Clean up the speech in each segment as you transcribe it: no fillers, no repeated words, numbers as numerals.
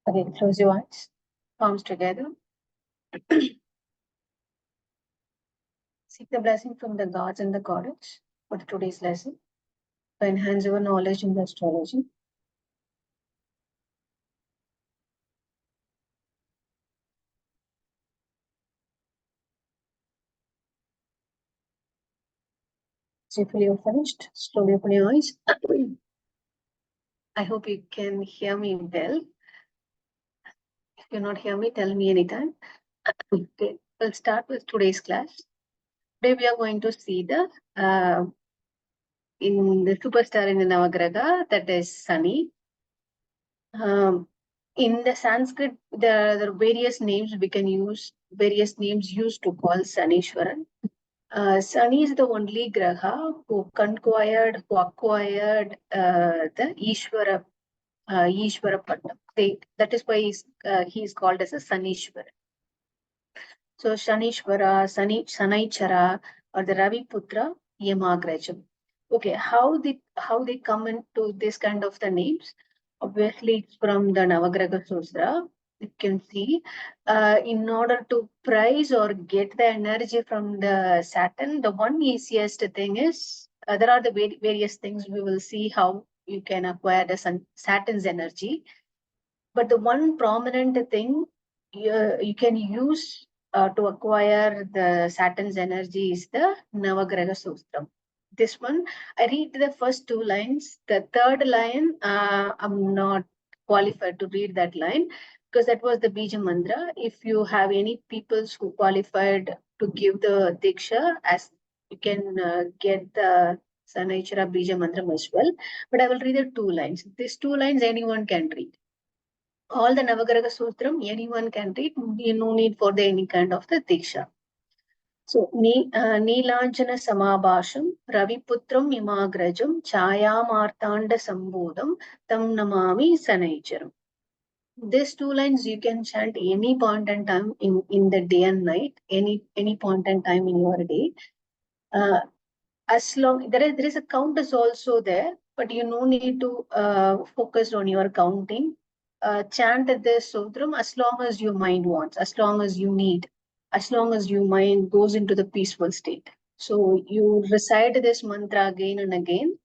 Okay, close your eyes, palms together. Seek the blessing from the gods and the goddess for today's lesson to enhance your knowledge in the astrology. So if you're finished, slowly open your eyes. I hope you can hear me well. If you not hear me, tell me anytime. Okay, we'll start with today's class. Today we are going to see the in the superstar in the Navagraha, that is Shani. In the Sanskrit, there are various names we can use, various names used to call Sanishwaran. Shani is the only Graha who acquired the Ishvara Pattam. That is why he is called as a Sanishwara. So Shanishwara, Sanaichara, or the Ravi Putra, Yamagrajam. Okay, how they come into this kind of the names? Obviously, it's from the Navagraha Sutra. You can see, in order to price or get the energy from the Saturn, the one easiest thing is there are the various things we will see how you can acquire the Saturn's energy. But the one prominent thing you can use to acquire the Saturn's energy is the Navagraha Sutram. This one, I read the first two lines. The third line, I'm not qualified to read that line because that was the Bija Mantra. If you have any peoples who qualified to give the Diksha, as you can get the Sanaichara Bija Mantra as well. But I will read the two lines. These two lines anyone can read. All the Navagraha Sutram, anyone can read. No need for any kind of the Diksha. So, Neelanjana Samabhasham, Raviputram Imagrajam, Chayamartanda Sambodham, Tam Namami Sanaicharam. These two lines you can chant any point in time in the day and night, any point in time in your day. As long there is a count is also there, but you no need to focus on your counting. Chant this sutram as long as your mind wants, as long as you need, as long as your mind goes into the peaceful state. So you recite this mantra again and again.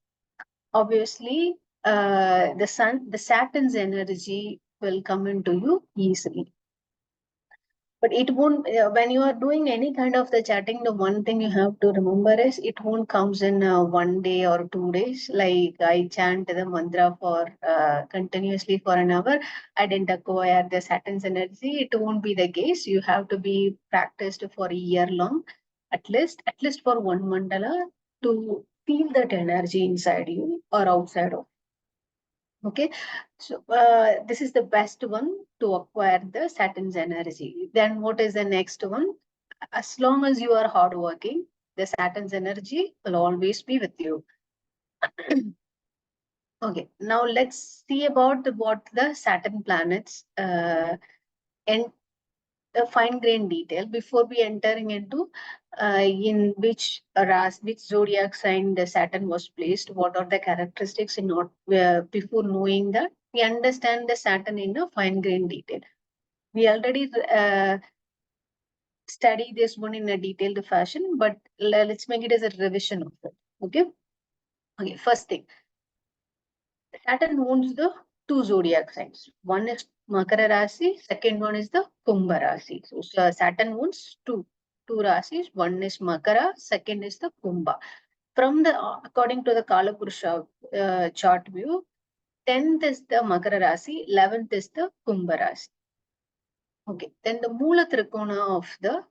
Obviously, the Saturn's energy will come into you easily. But it won't, when you are doing any kind of the chatting, the one thing you have to remember is it won't comes in 1 day or 2 days. Like I chant the mantra for continuously for an hour, I didn't acquire the Saturn's energy. It won't be the case. You have to be practiced for a year long, at least for one mandala to feel that energy inside you or outside of. Okay, so this is the best one to acquire the Saturn's energy. Then what is the next one? As long as you are hardworking, the Saturn's energy will always be with you. Okay, now let's see about what the Saturn planets and the fine grain detail before we entering into in which zodiac sign the Saturn was placed. What are the characteristics in not before knowing that we understand the Saturn in a fine grain detail. We already study this one in a detailed fashion, but let's make it as a revision of it. Okay, first thing, Saturn owns the two zodiac signs. One is Makara Rasi, second one is the Kumbha Rasi. So Saturn owns two rasis. One is Makara, second is the Kumbha. From the according to the Kala Purusha chart view, 10th is the Makara Rasi, 11th is the Kumbha Rasi. Okay, then the Mula Trikona of the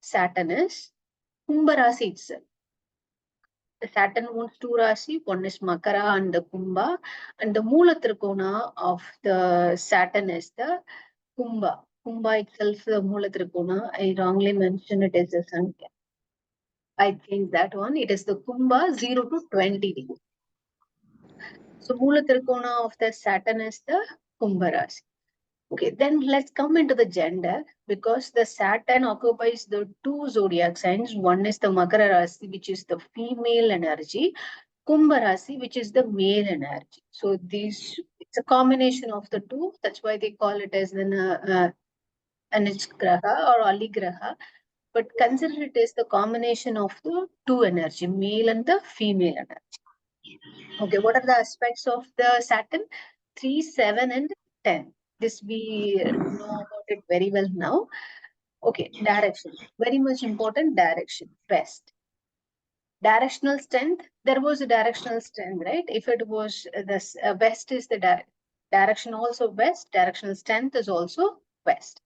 Saturn is Kumbha Rasi itself. The Saturn owns two Rasi, one is Makara and the Kumbha, and the Mula Trikona of the Saturn is the Kumbha. Kumbha itself, the Mula Trikona, I wrongly mentioned it as a Sankhya. I think that one, it is the Kumbha 0 to 20 degrees. So Mula Trikona of the Saturn is the Kumbha Rasi. Okay, then let's come into the gender because the Saturn occupies the two zodiac signs. One is the Makara Rasi, which is the female energy, Kumbha Rasi, which is the male energy. So it's a combination of the two. That's why they call it as an Anishgraha or Aligraha. But consider it as the combination of the two energy, male and the female energy. Okay, what are the aspects of the Saturn? 3, 7, and 10. This we know about it very well now. Okay, direction. Very much important direction. West. Directional strength. There was a directional strength, right? If it was this west is the direction also west. Directional strength is also west.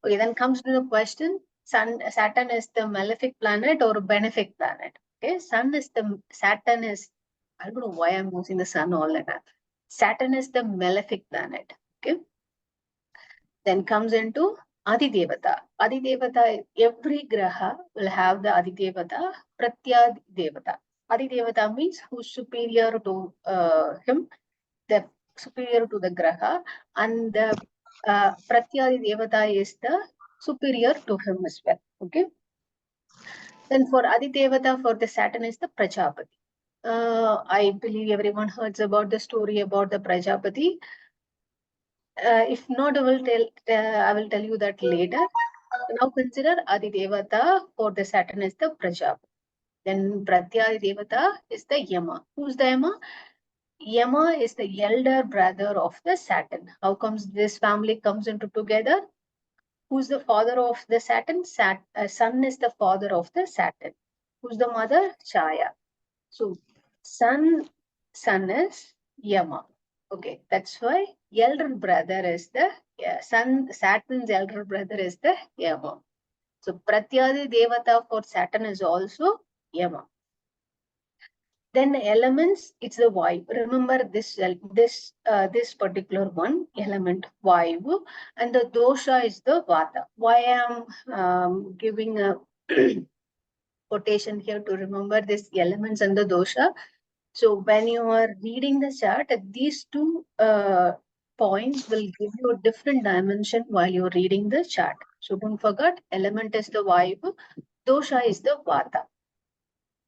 Okay, then comes to the question, Saturn is the malefic planet or a benefic planet? Okay, Saturn is, I don't know why I'm using the sun all the time. Saturn is the malefic planet. Okay, then comes into Adidevata. Adidevata, every graha will have the Adidevata, Pratyadevata. Adidevata means who's superior to him, the superior to the graha, and the Pratyadi Devata is the superior to him as well. Okay. Then for Adidevata, for the Saturn is the Prajapati. I believe everyone heard about the story about the Prajapati. If not, I will tell you that later. Now consider Adidevata for the Saturn is the Prajapati. Then Pratyadi Devata is the Yama. Who's the Yama? Yama is the elder brother of the Saturn. How comes this family comes into together? Who's the father of the Saturn? Sun is the father of the Saturn. Who's the mother? Chaya. So sun is Yama. Okay, that's why elder brother is the Saturn's elder brother is the Yama. So Pratyadi Devata for Saturn is also Yama. Then elements, it's the Vayu. Remember this particular one element Vayu, and the dosha is the Vata. Why I'm giving a quotation here to remember this elements and the dosha. So when you are reading the chart, these two points will give you a different dimension while you're reading the chart. So don't forget, element is the Vayu, dosha is the Vata.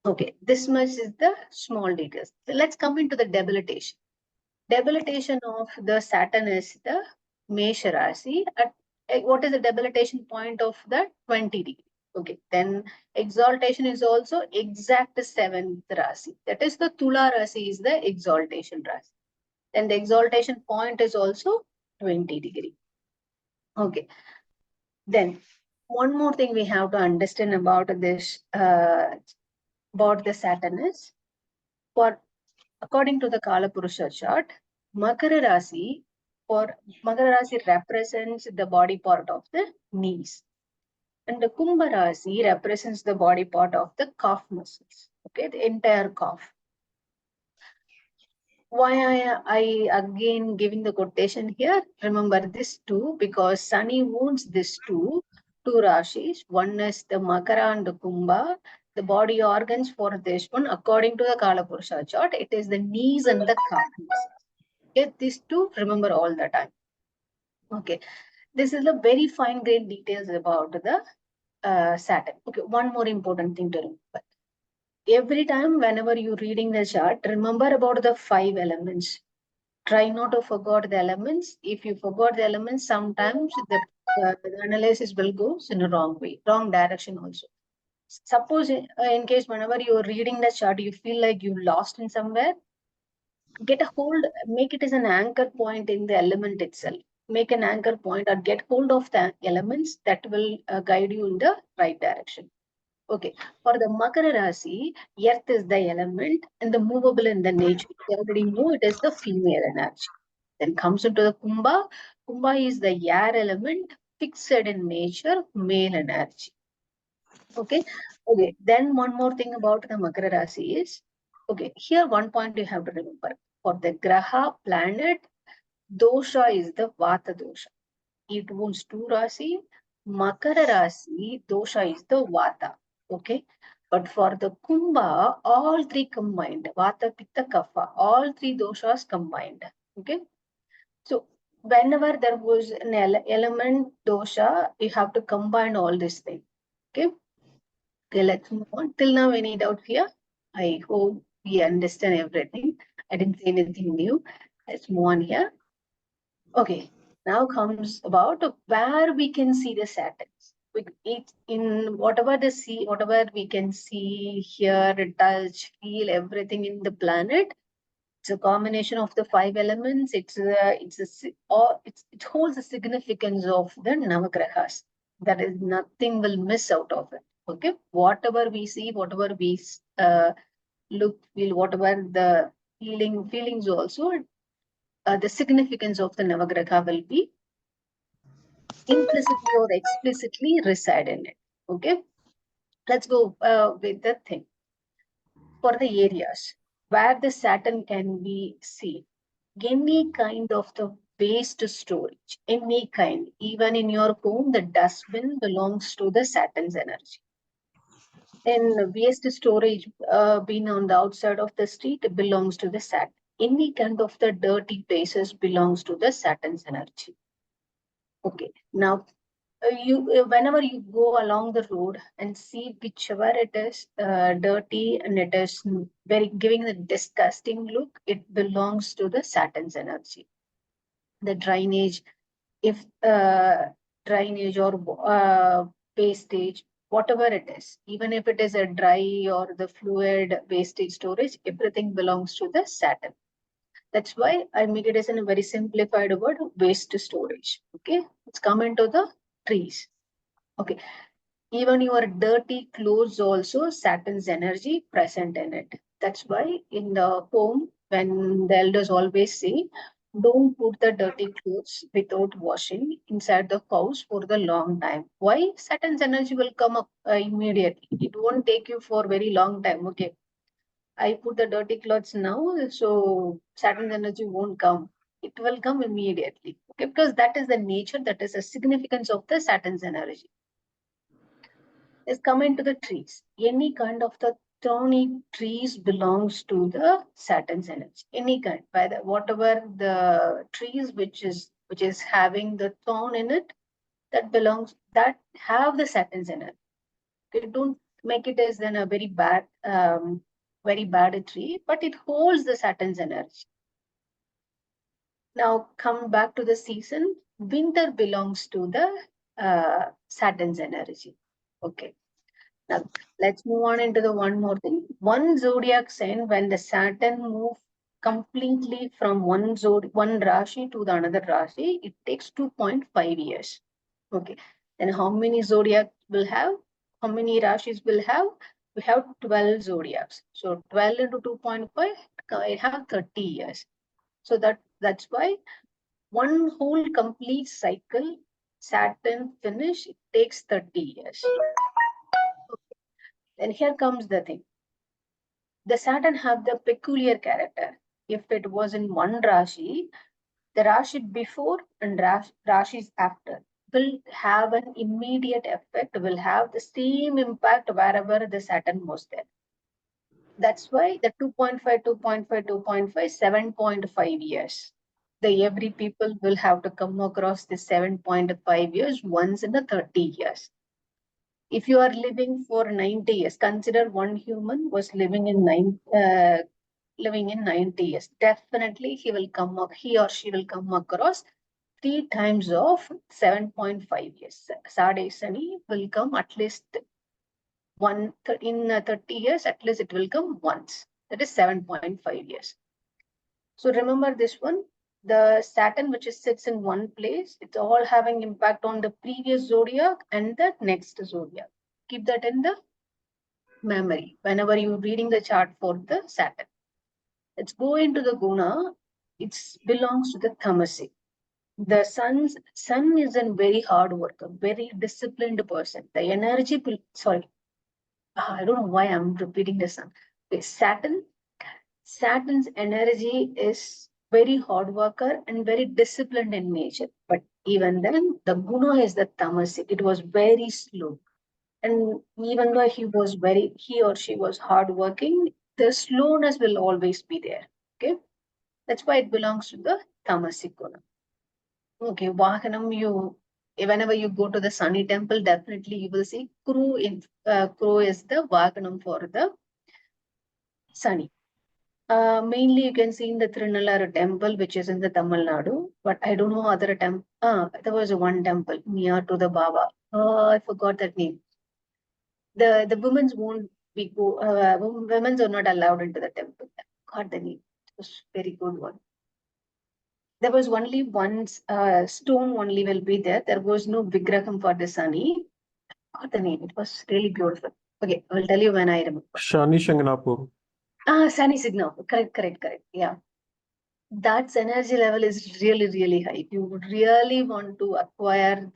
Okay, this much is the small details. So let's come into the debilitation. Debilitation of the Saturn is the Mesha Rasi. What is the debilitation point of the 20 degree? Okay, then exaltation is also exact 7th Rasi. That is the Tula Rasi is the exaltation Rasi. Then the exaltation point is also 20 degree. Okay, then one more thing we have to understand about this about the Saturn is, for according to the Kala Purusha chart, Makara Rasi represents the body part of the knees, and the Kumbha Rasi represents the body part of the calf muscles. Okay, the entire calf. Why I again giving the quotation here? Remember this two because Sunny wounds this two Rashis. One is the Makara and the Kumbha. The body organs for this one, according to the Kala Purusha chart, it is the knees and the calf. Get these two, remember all the time. Okay, this is the very fine grained details about the Saturn. Okay, one more important thing to remember. Every time, whenever you're reading the chart, remember about the 5 elements. Try not to forget the elements. If you forgot the elements, sometimes the analysis will go in a wrong way, wrong direction also. Suppose in case whenever you're reading the chart, you feel like you lost in somewhere, get a hold, make it as an anchor point in the element itself. Make an anchor point or get hold of the elements that will guide you in the right direction. Okay, for the Makara Rasi, earth is the element and the movable in the nature. You already know it is the female energy. Then comes into the Kumbha. Kumbha is the air element, fixed in nature, male energy. Okay, okay. Then one more thing about the Makara Rasi is, okay, here one point you have to remember. For the Graha planet, dosha is the Vata dosha. It wounds 2 Rasi. Makara Rasi, dosha is the Vata. Okay. But for the Kumbha, all 3 combined. Vata, Pitta, Kapha. All 3 doshas combined. Okay. So whenever there was an element dosha, you have to combine all these things. Okay. Okay, let's move on. Till now, any doubt here? I hope we understand everything. I didn't say anything new. Let's move on here. Okay, now comes about where we can see the Saturns. In whatever whatever we can see, hear, touch, feel, everything in the planet. It's a combination of the 5 elements. It holds the significance of the Navagrahas. That is, nothing will miss out of it. Okay, whatever we see, whatever we look, feel, whatever the feelings also, the significance of the Navagraha will be implicitly or explicitly reside in it. Okay, let's go with the thing. For the areas where the Saturn can be seen, any kind of the waste storage, any kind, even in your home, the dustbin belongs to the Saturn's energy. And waste storage being on the outside of the street, it belongs to the Saturn. Any kind of the dirty places belongs to the Saturn's energy. Okay, now whenever you go along the road and see whichever it is dirty and it is very giving a disgusting look, it belongs to the Saturn's energy. The drainage, if drainage or wastage, whatever it is, even if it is a dry or the fluid wastage storage, everything belongs to the Saturn. That's why I make it as in a very simplified word, waste storage. Okay, let's come into the trees. Okay, even your dirty clothes also Saturn's energy present in it. That's why in the home, when the elders always say, don't put the dirty clothes without washing inside the house for the long time. Why? Saturn's energy will come up immediately. It won't take you for very long time. Okay, I put the dirty clothes now, so Saturn's energy won't come. It will come immediately. Okay, because that is the nature, that is the significance of the Saturn's energy. Let's come into the trees. Any kind of the thorny trees belongs to the Saturn's energy. Any kind, by the whatever the trees which is having the thorn in it, that have the Saturn's energy. Okay, don't make it as then a very bad tree, but it holds the Saturn's energy. Now come back to the season. Winter belongs to the Saturn's energy. Okay. Now, let's move on into the one more thing. One zodiac sign, when the Saturn move completely from one Rashi to the another Rashi, it takes 2.5 years. Okay. Then how many zodiacs will have? How many Rashis will have? We have 12 zodiacs. So 12 into 2.5, I have 30 years. So that's why one whole complete cycle, Saturn finish, it takes 30 years. Then here comes the thing. The Saturn have the peculiar character. If it was in one Rashi, the Rashi before and Rashis after will have an immediate effect, will have the same impact wherever the Saturn was there. That's why the 2.5, 2.5, 2.5, 7.5 years. The every people will have to come across the 7.5 years once in the 30 years. If you are living for 90 years, consider one human was living in 90 years. Definitely he or she will come across 3 times of 7.5 years. Sade Sani will come at least in 30 years, at least it will come once. That is 7.5 years. So remember this one, the Saturn which sits in one place, it's all having impact on the previous zodiac and the next zodiac. Keep that in the memory whenever you're reading the chart for the Saturn. Let's go into the guna. It belongs to the tamasic. The sun is a very hard worker, very disciplined person. The energy, I don't know why I'm repeating the sun. Okay, Saturn's energy is very hard worker and very disciplined in nature. But even then, the guna is the tamasic. It was very slow. And even though he or she was hardworking, the slowness will always be there. Okay. That's why it belongs to the tamasic guna. Okay. Vahanam, whenever you go to the Sunny temple, definitely you will see crow is the Vahanam for the Sunny. Mainly you can see in the Tirunallar temple, which is in the Tamil Nadu, but I don't know other temple. There was one temple near to the Baba. I forgot that name. The women's won't be women's are not allowed into the temple. Got the name. It was very good one. There was only one stone only will be there. There was no vigraham for the Sani. Got the name. It was really beautiful. Okay, I'll tell you when I remember. Shani Shapur. Sani Signal. Correct. Yeah. That's energy level is really, really high. If you would really want to acquire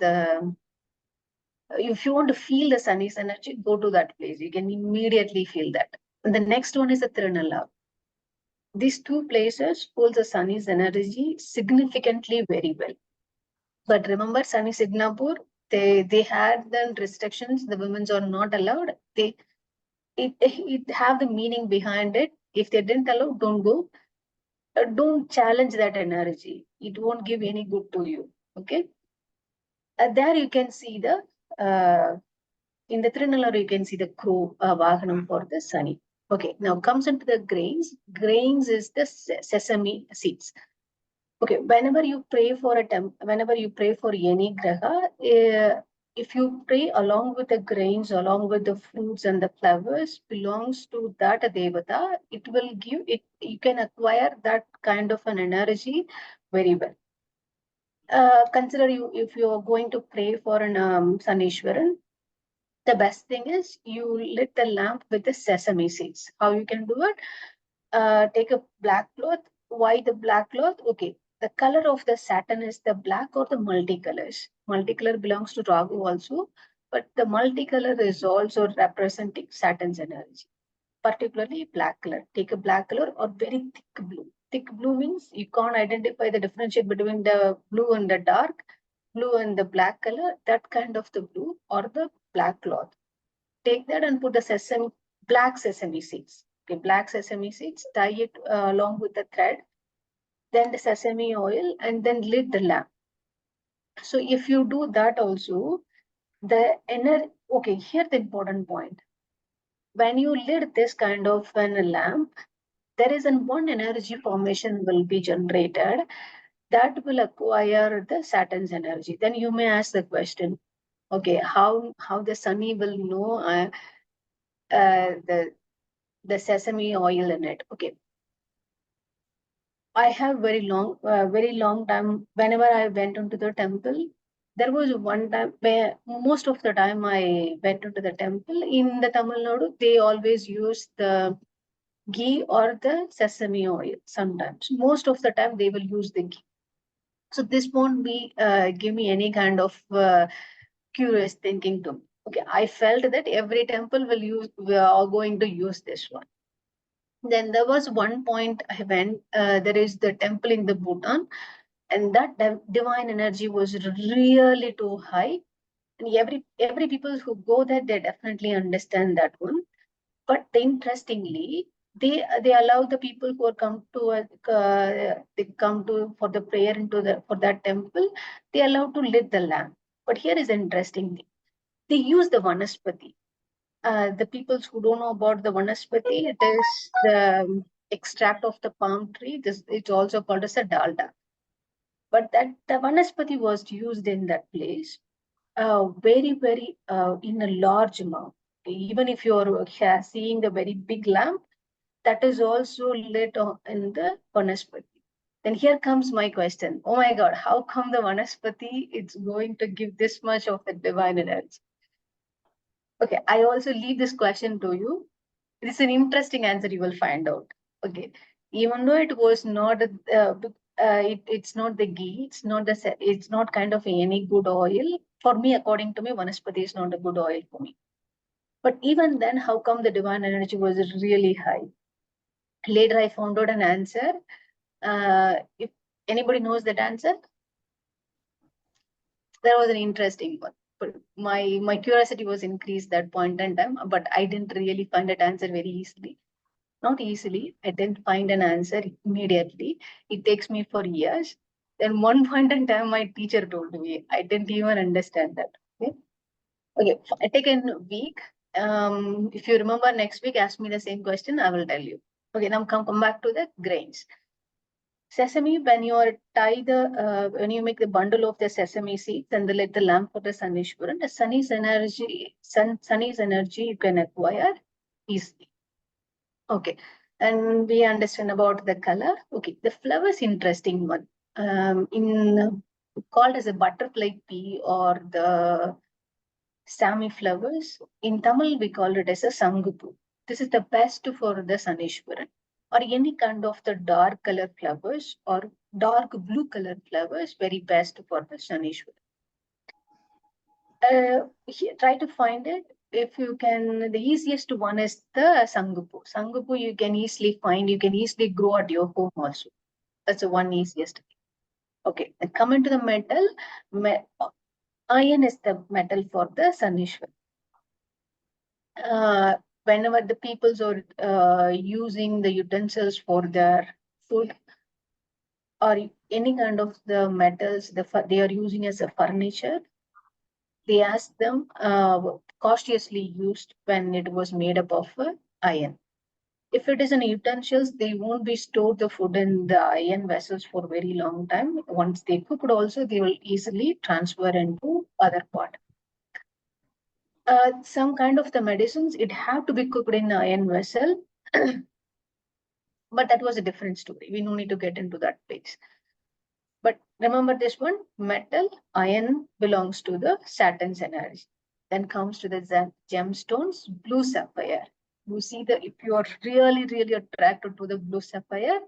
if you want to feel the Sunny's energy, go to that place. You can immediately feel that. And the next one is the Tirunalla. These two places hold the Sunny's energy significantly very well. But remember, Sunny Signapur, they had the restrictions. The women's are not allowed. It have the meaning behind it. If they didn't allow, don't go. Don't challenge that energy. It won't give any good to you. Okay. There you can see in the Tirunallar, you can see the crow vahanam for the Sunny. Okay, now comes into the grains. Grains is the sesame seeds. Okay, whenever you pray for whenever you pray for any graha, if you pray along with the grains, along with the fruits and the flowers, belongs to that devata, it will give it. You can acquire that kind of an energy very well. Consider if you are going to pray for an Sanishwaran, the best thing is you lit the lamp with the sesame seeds. How you can do it? Take a black cloth. Why the black cloth? Okay. The color of the Saturn is the black or the multicolors. Multicolor belongs to Rahu also, but the multicolor is also representing Saturn's energy, particularly black color. Take a black color or very thick blue. Thick blue means you can't identify the differentiate between the blue and the dark, blue and the black color, that kind of the blue or the black cloth. Take that and put the black sesame seeds. Okay, black sesame seeds, tie it along with the thread, then the sesame oil, and then lit the lamp. So if you do that also, okay, here the important point. When you lit this kind of a lamp, there is one energy formation will be generated that will acquire the Saturn's energy. Then you may ask the question, okay, how the Sunny will know the sesame oil in it? Okay, I have very long time. Whenever I went into the temple, there was one time where most of the time I went into the temple in the Tamil Nadu. They always use the ghee or the sesame oil. Sometimes, most of the time, they will use the ghee. So this won't be give me any kind of curious thinking to me. Okay, I felt that every temple we are going to use this one. Then there was one point I went. There is the temple in the Bhutan, and that divine energy was really too high. And every people who go there, they definitely understand that one. But interestingly, they allow the people who are come to they come to for the prayer into the for that temple. They allow to lit the lamp. But here is interesting thing. They use the vanaspati. The people who don't know about the vanaspati, it is the extract of the palm tree. It's also called as a dalda. But that the vanaspati was used in that place very in a large amount. Even if you're seeing the very big lamp, that is also lit in the vanaspati. Then here comes my question. Oh my God, how come the vanaspati is going to give this much of the divine energy? Okay, I also leave this question to you. It's an interesting answer you will find out. Okay, even though it was not it's not the ghee, it's not kind of any good oil for me. According to me, vanaspati is not a good oil for me. But even then, how come the divine energy was really high? Later, I found out an answer. If anybody knows that answer, that was an interesting one. But my curiosity was increased that point in time, but I didn't really find that answer very easily. Not easily. I didn't find an answer immediately. It takes me for years. Then one point in time, my teacher told me. I didn't even understand that. Okay. Okay. I take a week. If you remember next week, ask me the same question. I will tell you. Okay, now come back to the grains. Sesame, when you make the bundle of the sesame seeds and let the lamp for the Sanishwaran, the Sunny's energy you can acquire easily. Okay, and we understand about the color. Okay, the flower is interesting one. In called as a butterfly pea or the Sami flowers. In Tamil, we call it as a Sangupu. This is the best for the Sanishwaran or any kind of the dark color flowers or dark blue color flowers, very best for the Sanishwaran. Try to find it. If you can, the easiest one is the Sangupu. Sangupu you can easily find, you can easily grow at your home also. That's the one easiest. Okay, and come into the metal. Iron is the metal for the Sanishwaran. Whenever the peoples are using the utensils for their food or any kind of the metals they are using as a furniture, they ask them cautiously used when it was made up of iron. If it is an utensils, they won't be stored the food in the iron vessels for very long time. Once they cooked also, they will easily transfer into other part. Some kind of the medicines, it have to be cooked in iron vessel. But that was a different story. We no need to get into that place. But remember this one, metal, iron belongs to the Saturn's energy. Then comes to the gemstones, blue sapphire. You see that if you are really, really attracted to the blue sapphire,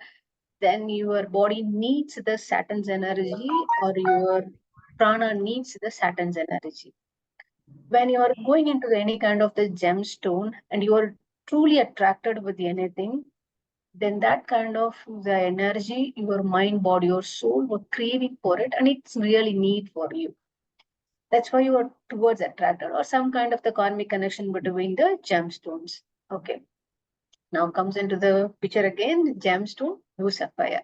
then your body needs the Saturn's energy or your prana needs the Saturn's energy. When you are going into any kind of the gemstone and you are truly attracted with anything, then that kind of the energy, your mind, body, or soul were craving for it, and it's really need for you. That's why you are towards attracted, or some kind of the karmic connection between the gemstones. Okay. Now comes into the picture again, gemstone, blue sapphire.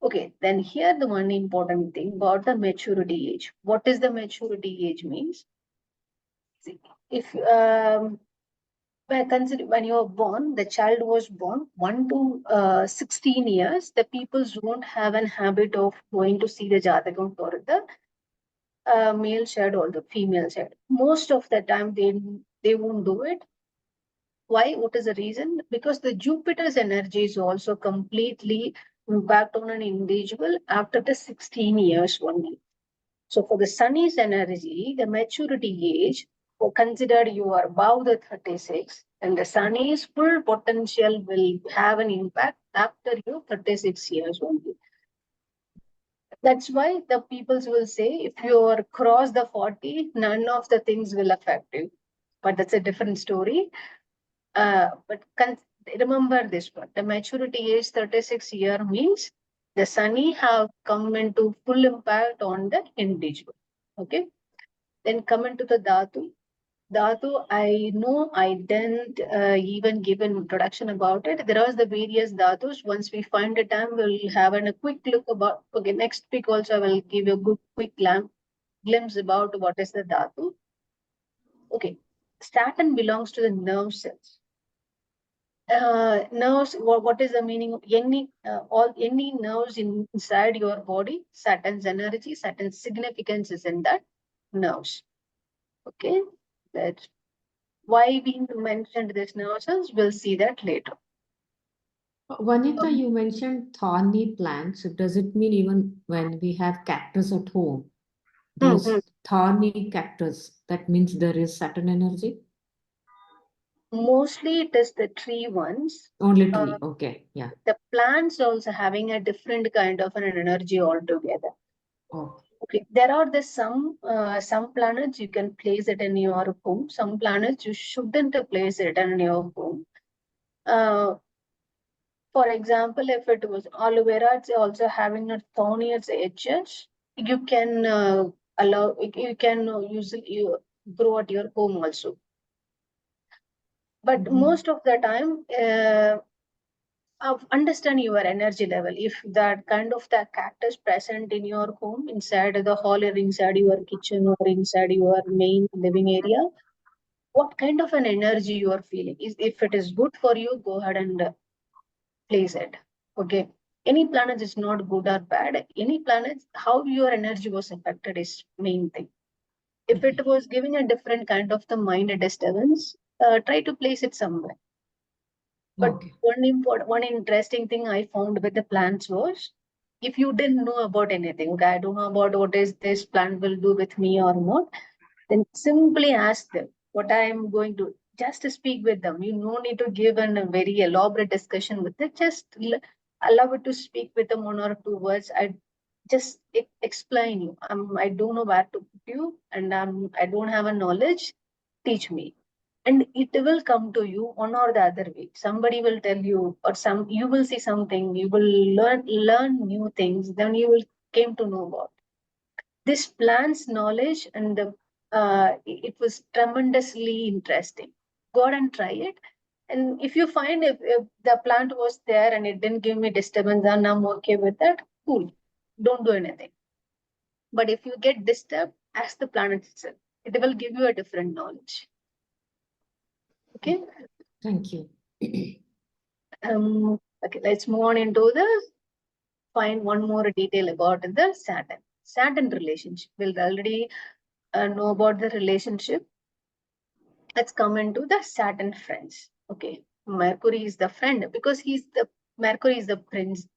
Okay, then here the one important thing about the maturity age. What is the maturity age means? See, if when you are born, the child was born 1 to 16 years, the people won't have an habit of going to see the Jatakam for the male child or the female child. Most of the time, they won't do it. Why? What is the reason? Because the Jupiter's energy is also completely impact on an individual after the 16 years only. So for the Sunny's energy, the maturity age, considered you are above the 36, and the Sunny's full potential will have an impact after you 36 years only. That's why the peoples will say, if you are cross the 40, none of the things will affect you. But that's a different story. But remember this one, the maturity age 36 year means the Sunny have come into full impact on the individual. Okay. Then come into the Dhatu. Dhatu, I know I didn't even give an introduction about it. There are the various Dhatus. Once we find a time, we'll have a quick look about. Okay, next week also I will give you a good quick glimpse about what is the Dhatu. Okay, Saturn belongs to the nerve cells. Nerves, what is the meaning of any nerves inside your body? Saturn's energy, Saturn's significance is in that nerves. Okay, that's why we mentioned this nerve cells. We'll see that later. Vanita, you mentioned thorny plants. Does it mean even when we have cactus at home, those thorny cactus, that means there is Saturn energy? Mostly it is the tree ones. Only tree, okay, yeah. The plants also having a different kind of an energy altogether. Oh. Okay, there are some planets you can place it in your home. Some planets you shouldn't place it in your home. For example, if it was aloe vera, it's also having a thorny its edges. You can use it, you grow at your home also. But most of the time, understand your energy level. If that kind of the cactus present in your home, inside the hall or inside your kitchen or inside your main living area, what kind of an energy you are feeling? If it is good for you, go ahead and place it. Okay. Any planet is not good or bad. Any planet, how your energy was affected is main thing. If it was giving a different kind of the mind disturbance, try to place it somewhere. But Okay. one interesting thing I found with the plants was, if you didn't know about anything, okay, I don't know about what is this plant will do with me or not, then simply ask them what I am going to. Just speak with them. You no need to give a very elaborate discussion with it. Just allow it to speak with them 1 or 2 words. I just explain you. I don't know where to put you, and I don't have a knowledge. Teach me, and it will come to you one or the other way. Somebody will tell you, or you will see something. You will learn new things. Then you will came to know about this plant's knowledge, and it was tremendously interesting. Go out and try it. And if you find if the plant was there and it didn't give me disturbance and I'm okay with that, cool. Don't do anything. But if you get disturbed, ask the planet itself. It will give you a different knowledge. Okay. Thank you. Okay, let's move on into find one more detail about the Saturn. Saturn relationship. We'll already know about the relationship. Let's come into the Saturn friends. Okay, Mercury is the friend because Mercury is the prince,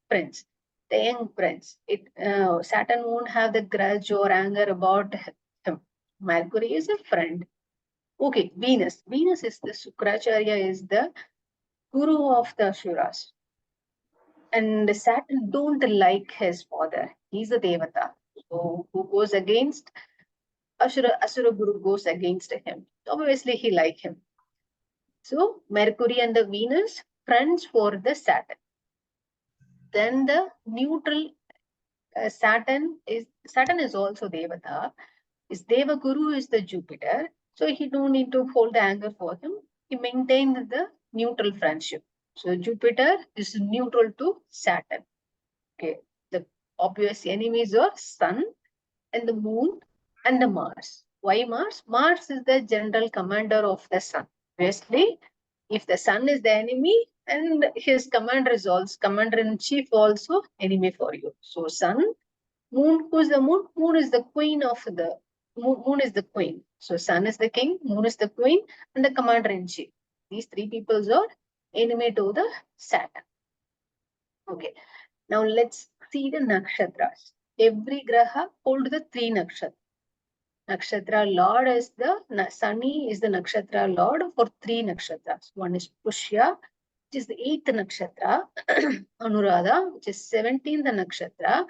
the young prince. Saturn won't have the grudge or anger about him. Mercury is a friend. Okay, Venus. Venus is the Sukracharya, is the guru of the Asuras. And Saturn don't like his father. He's a Devata. So who goes against Asura Guru goes against him. Obviously, he like him. So Mercury and the Venus, friends for the Saturn. Then the neutral Saturn is also Devata. Is Devaguru is the Jupiter. So he don't need to hold the anger for him. He maintained the neutral friendship. So Jupiter is neutral to Saturn. Okay. The obvious enemies are Sun and the Moon and the Mars. Why Mars? Mars is the general commander of the Sun. Obviously, if the Sun is the enemy, and his commander-in-chief also enemy for you. So Sun, Moon, who is the Moon? Moon is the queen of the Moon is the queen. So Sun is the king, Moon is the queen, and the commander-in-chief. These three peoples are enemy to the Saturn. Okay. Now let's see the nakshatras. Every graha hold the three nakshatras. Nakshatra Lord is Sunny is the Nakshatra Lord for three nakshatras. One is Pushya, which is the 8th nakshatra, Anuradha, which is 17th nakshatra,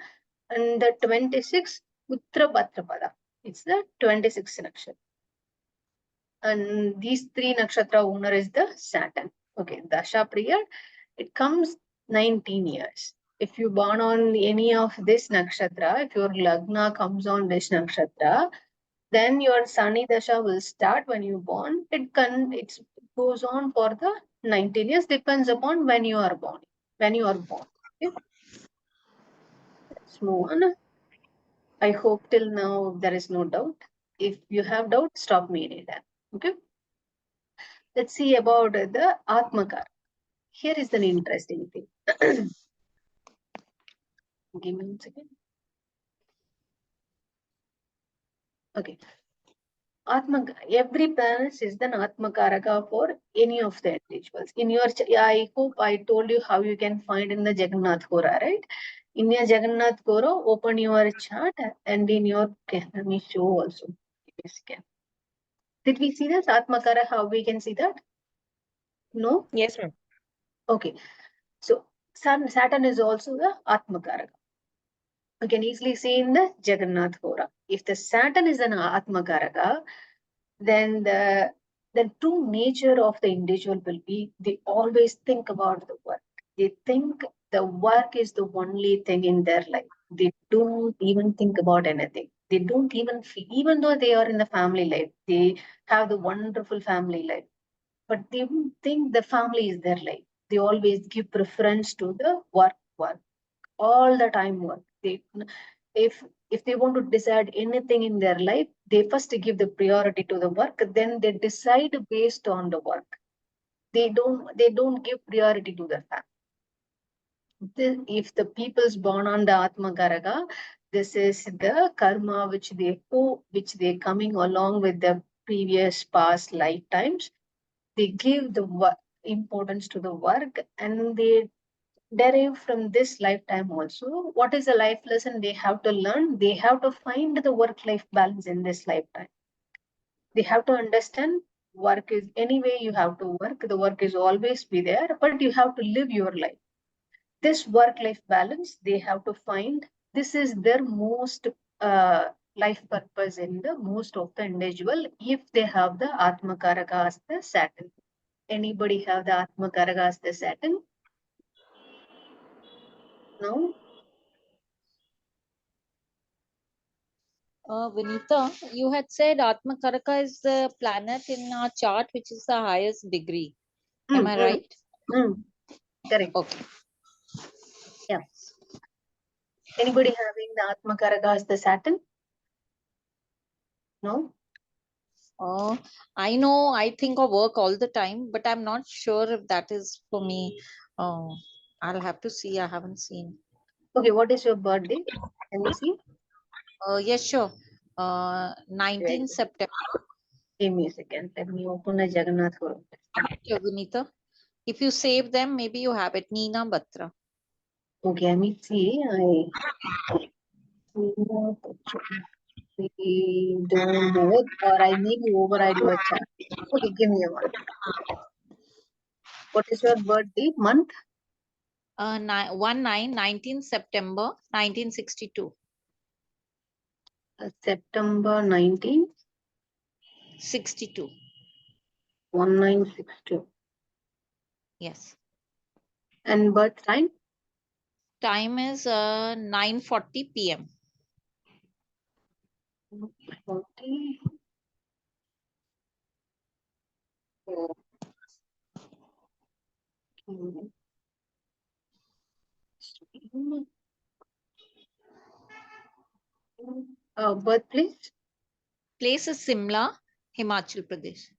and the 26th Uttra Bhadrapada. It's the 26th nakshatra. And these three nakshatra owner is the Saturn. Okay, Dasha period, it comes 19 years. If you born on any of this nakshatra, if your lagna comes on this nakshatra, then your Sani Dasha will start when you born. It goes on for the 19 years, depends upon when you are born. Okay? Let's move on. I hope till now there is no doubt. If you have doubt, stop me anytime. Okay. Let's see about the Atmakar. Here is an interesting thing. Give me 1 second. Okay. Every planet is an Atmakaraka for any of the individuals. I hope I told you how you can find in the Jagannath Gora, right? In your Jagannath Gora, open your chart and in your, okay, let me show also. Did we see that Atmakara? How we can see that? No? Yes, ma'am. Okay. So Saturn is also the Atmakaraka. You can easily see in the Jagannath Gora. If the Saturn is an Atmakaraka, then the true nature of the individual will be they always think about the work. They think the work is the only thing in their life. They don't even think about anything. They don't even feel, even though they are in the family life, they have the wonderful family life, but they don't think the family is their life. They always give preference to the work, all the time work. If they want to decide anything in their life, they first give the priority to the work, then they decide based on the work. They don't give priority to the family. if the people's born on the Atma Karaka, this is the karma which they coming along with the previous past lifetimes. They give the importance to the work, and they derive from this lifetime also. What is the life lesson they have to learn? They have to find the work-life balance in this lifetime. They have to understand work is anyway you have to work. The work is always be there, but you have to live your life. This work-life balance they have to find. This is their most life purpose in the most of the individual if they have the Atma Karaka as the Saturn. Anybody have the Atma Karaka as the Saturn? No? Vinita, you had said Atma Karaka is the planet in our chart which is the highest degree. Am I right? Correct. Okay. Yeah. Anybody having the Atma Karaka as the Saturn? No? I know I think of work all the time, but I'm not sure if that is for me. I'll have to see. I haven't seen. Okay, what is your birthday? Can you see? Yes, sure. Very 19 good. September. Give me a second. Let me open a Jagannath Guru. Vinita. If you save them, maybe you have it. Nina Batra. Okay, let me see. We don't know it, or I need to override your chart. Okay, give me a one. What is your birthday month? 19 September 1962. September 19, 62. 1962. Yes. And birth time? Time is 9:40 p.m. 40. Birthplace? Place is Simla, Himachal Pradesh.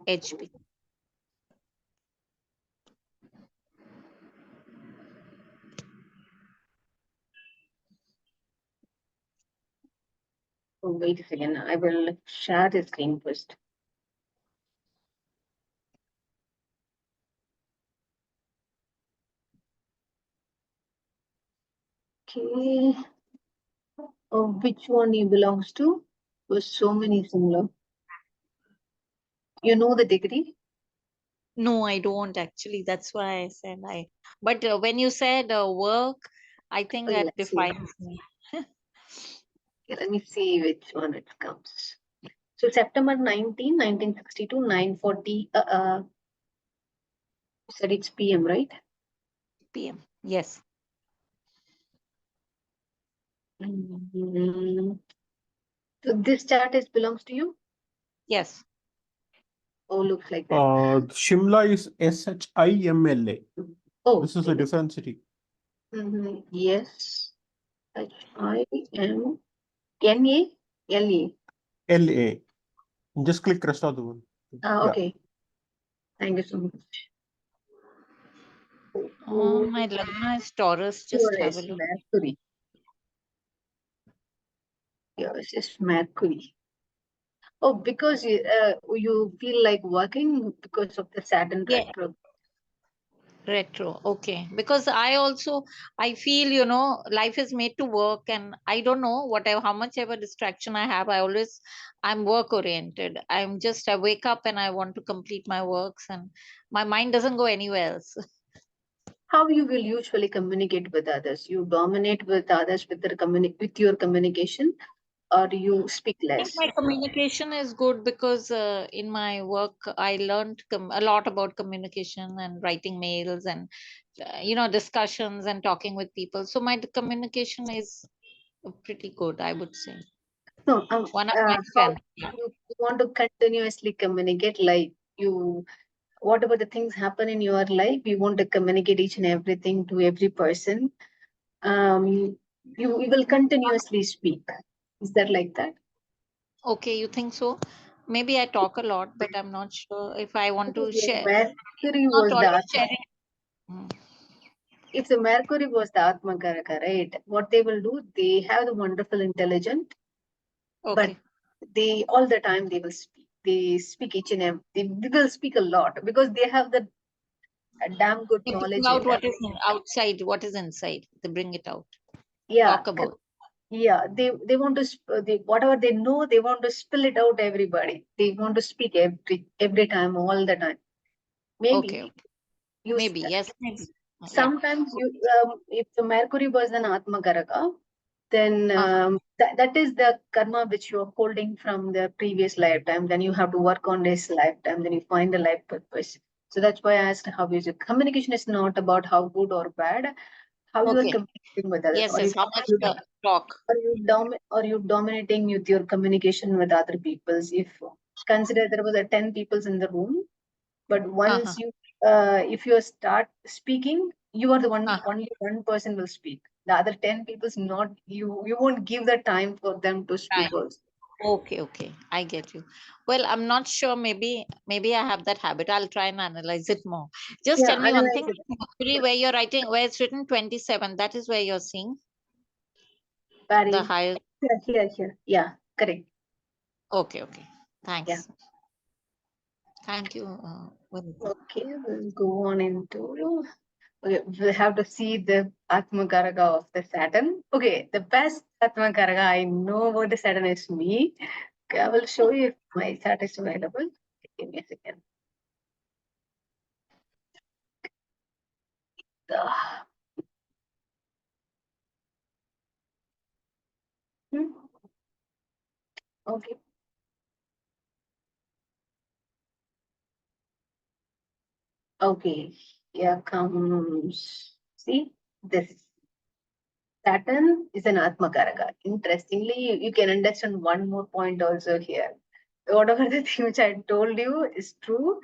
HP. Oh, wait a second. I will share the screen first. Okay. Oh, which one he belongs to? There's so many similar. You know the degree? No, I don't actually. That's why I said I. But when you said work, I think Okay, that let's see. defines me. Okay, let me see which one it comes. So September 19, 1962, 9:40. You said it's PM, right? PM. Yes. So this chart is belongs to you? Yes. Oh, looks like that. Shimla is SHIMLA. Oh, This is a different city. Yes. HIMNALA. LA. Just click rest of the one. Okay. Thank you so much. My Lagna is Taurus. Just have a look. Mercury. Yours is Mercury. Oh, because you feel like working because of the Saturn Yeah. retro. Retro. Okay. Because I feel, life is made to work, and I don't know how much ever distraction I have. I'm work oriented. I wake up and I want to complete my works, and my mind doesn't go anywhere else. How you will usually communicate with others? You dominate with others with with your communication, or you speak I think less? my communication is good because in my work I learned a lot about communication and writing mails and discussions and talking with people. So my communication is pretty good, I would say. No, One of my how strengths. you want to continuously communicate, like you, whatever the things happen in your life, you want to communicate each and everything to every person. You will continuously speak. Is that like that? Okay, you think so? Maybe I talk a lot, but I'm not sure if I want to share. Mercury Not was the always Atma. sharing. Mm. If the Mercury was the Atma Karaka, right? What they will do, they have the wonderful intelligence, but Okay. they all the time they will speak. They speak each and every. They will speak a lot because they have the damn good They bring knowledge in out them. what is outside, what is inside. They bring it out. Yeah, Talk about. yeah. They want to they whatever they know, they want to spill it out everybody. They want to speak every time, all the time. Maybe Okay. you Maybe. Yes. Maybe. Yeah. sometimes you if the Mercury was an Atma Karaka, then Uh-huh. that is the karma which you're holding from the previous lifetime. Then you have to work on this lifetime. Then you find the life purpose. So that's why I asked how is it. Communication is not about how good or bad, how you are Okay. communicating with others. Yes. Yes. How much talk? Are you dominating with your communication with other peoples? If consider there was a 10 peoples in the room, but Uh-huh. once you if you start speaking, you are the one Uh-huh. only one person will speak. The other 10 people's not you won't give the time for them to Right. speak also. Okay. Okay. I get you. Well, I'm not sure. Maybe I have that habit. I'll try and analyze it more. Just Yeah, tell me one analyze thing. it. Mercury, where you're writing, where it's written 27, that is where you're seeing the Barry. highest. Here. Yeah, correct. Okay. Okay. Yeah. Thanks. Thank you. Vanita. Okay, we'll go on into okay, we'll have to see the Atma Karaka of the Saturn. Okay, the best Atma Karaka I know about the Saturn is me. Okay, I will show you if my Saturn is available. Give me a second. Okay. Okay. Here comes. See, this Saturn is an Atma Karaka. Interestingly, you can understand one more point also here. Whatever the thing which I told you is true.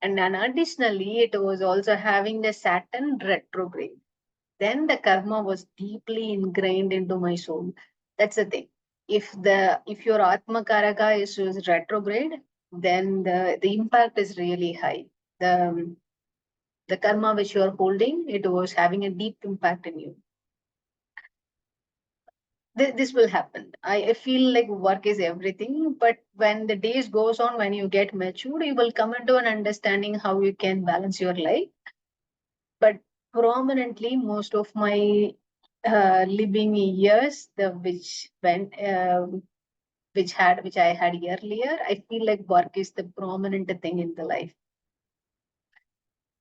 And then additionally, it was also having the Saturn retrograde. Then the karma was deeply ingrained into my soul. That's the thing. If your Atma Karaka is retrograde, then the impact is really high. The karma which you are holding, it was having a deep impact in you. This will happen. I feel like work is everything, but when the days goes on, when you get matured, you will come into an understanding how you can balance your life. But prominently, most of my living years, the which I had earlier, I feel like work is the prominent thing in the life.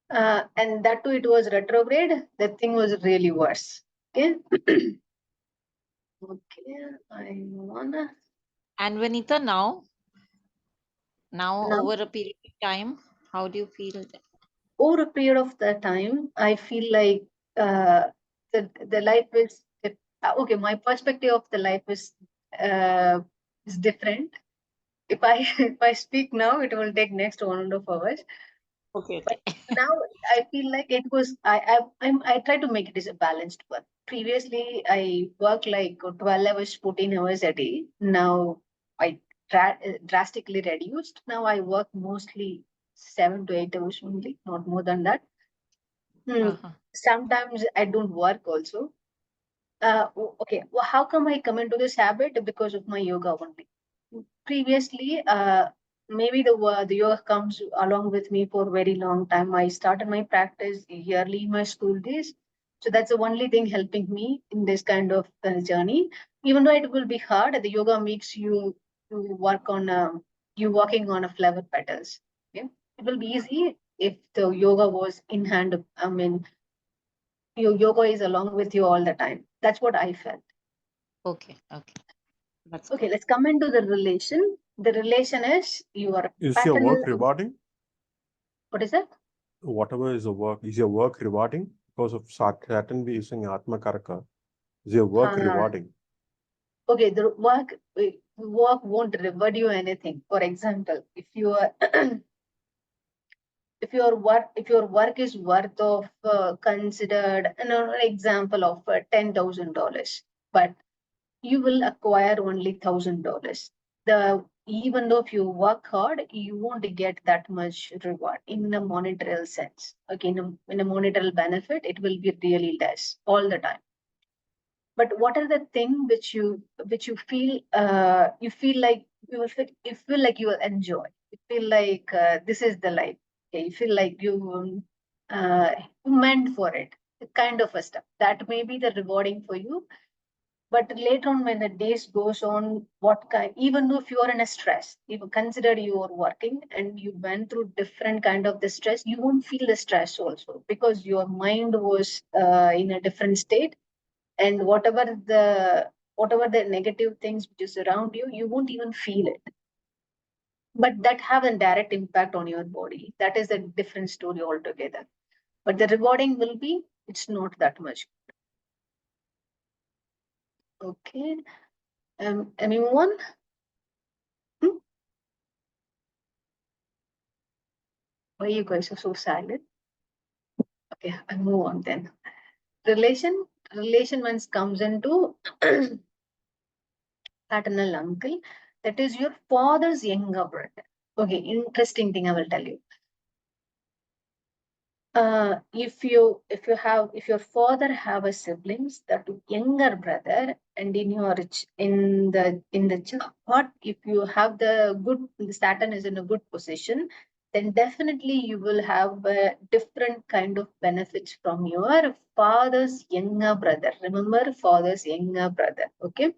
And that too, it was retrograde. The thing was really worse. Okay. Okay, I wanna And Vanita, now now over a period of time, how do you feel? over a period of the time, I feel like uh, the life is okay. My perspective of the life is different. If I if I speak now, it will take next 1.5 hours. Okay. But Okay. now I feel like it was I try to make it as a balanced work. Previously, I work like 12 hours, 14 hours a day. Now I drastically reduced. Now I work mostly 7 to 8 hours only, not more than that. Uh-huh. Sometimes I don't work also. Okay, well, how come I come into this habit? Because of my yoga only. Previously, maybe the yoga comes along with me for a very long time. I started my practice yearly in my school days. So that's the only thing helping me in this kind of journey. Even though it will be hard, the yoga makes you to work on you walking on a flower petals. Okay, it will be easy if the yoga was in hand. I mean, your yoga is along with you all the time. That's what I felt. Okay. Okay. That's Okay, good. let's come into the relation. The relation is your Is your pattern. work rewarding? What is that? Whatever is the work, is your work rewarding? Because of Saturn be using Atma Karaka. Is your work rewarding? Okay, the work won't reward you anything. For example, if you are if your work is worth of considered an example of $10,000, but you will acquire only $1,000. even though if you work hard, you won't get that much reward in a monetary sense. Okay, in a monetary benefit, it will be really less all the time. But what are the things which you feel like you feel like you will enjoy? You feel like this is the life. Okay, you feel like you meant for it. Kind of a stuff that may be the rewarding for you. But later on, when the days goes on, what kind? Even though if you are in a stress, if you consider you are working and you went through different kind of the stress, you won't feel the stress also because your mind was in a different state, and whatever the negative things which is around you, you won't even feel it. But that have a direct impact on your body. That is a different story altogether. But the rewarding will be, it's not that much. Okay. Anyone? Why you guys are so silent? Okay, I'll move on then. Relation once comes into paternal uncle. That is your father's younger brother. Okay, interesting thing I will tell you. If your father have a siblings, that younger brother, and in the chart, if you have the Saturn is in a good position, then definitely you will have a different kind of benefits from your father's younger brother. Remember, father's younger brother. Okay.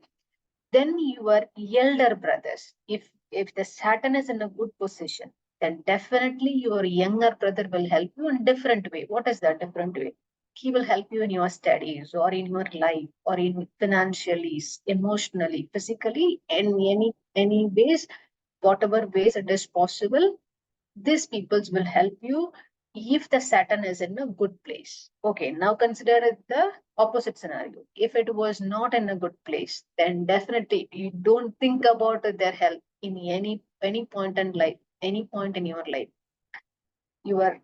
Then your elder brothers, if the Saturn is in a good position, then definitely your younger brother will help you in different way. What is that different way? He will help you in your studies or in your life or in financially, emotionally, physically, in any ways, whatever ways it is possible. These peoples will help you if the Saturn is in a good place. Okay, now consider it the opposite scenario. If it was not in a good place, then definitely you don't think about their help in any point in life, any point in your life. Your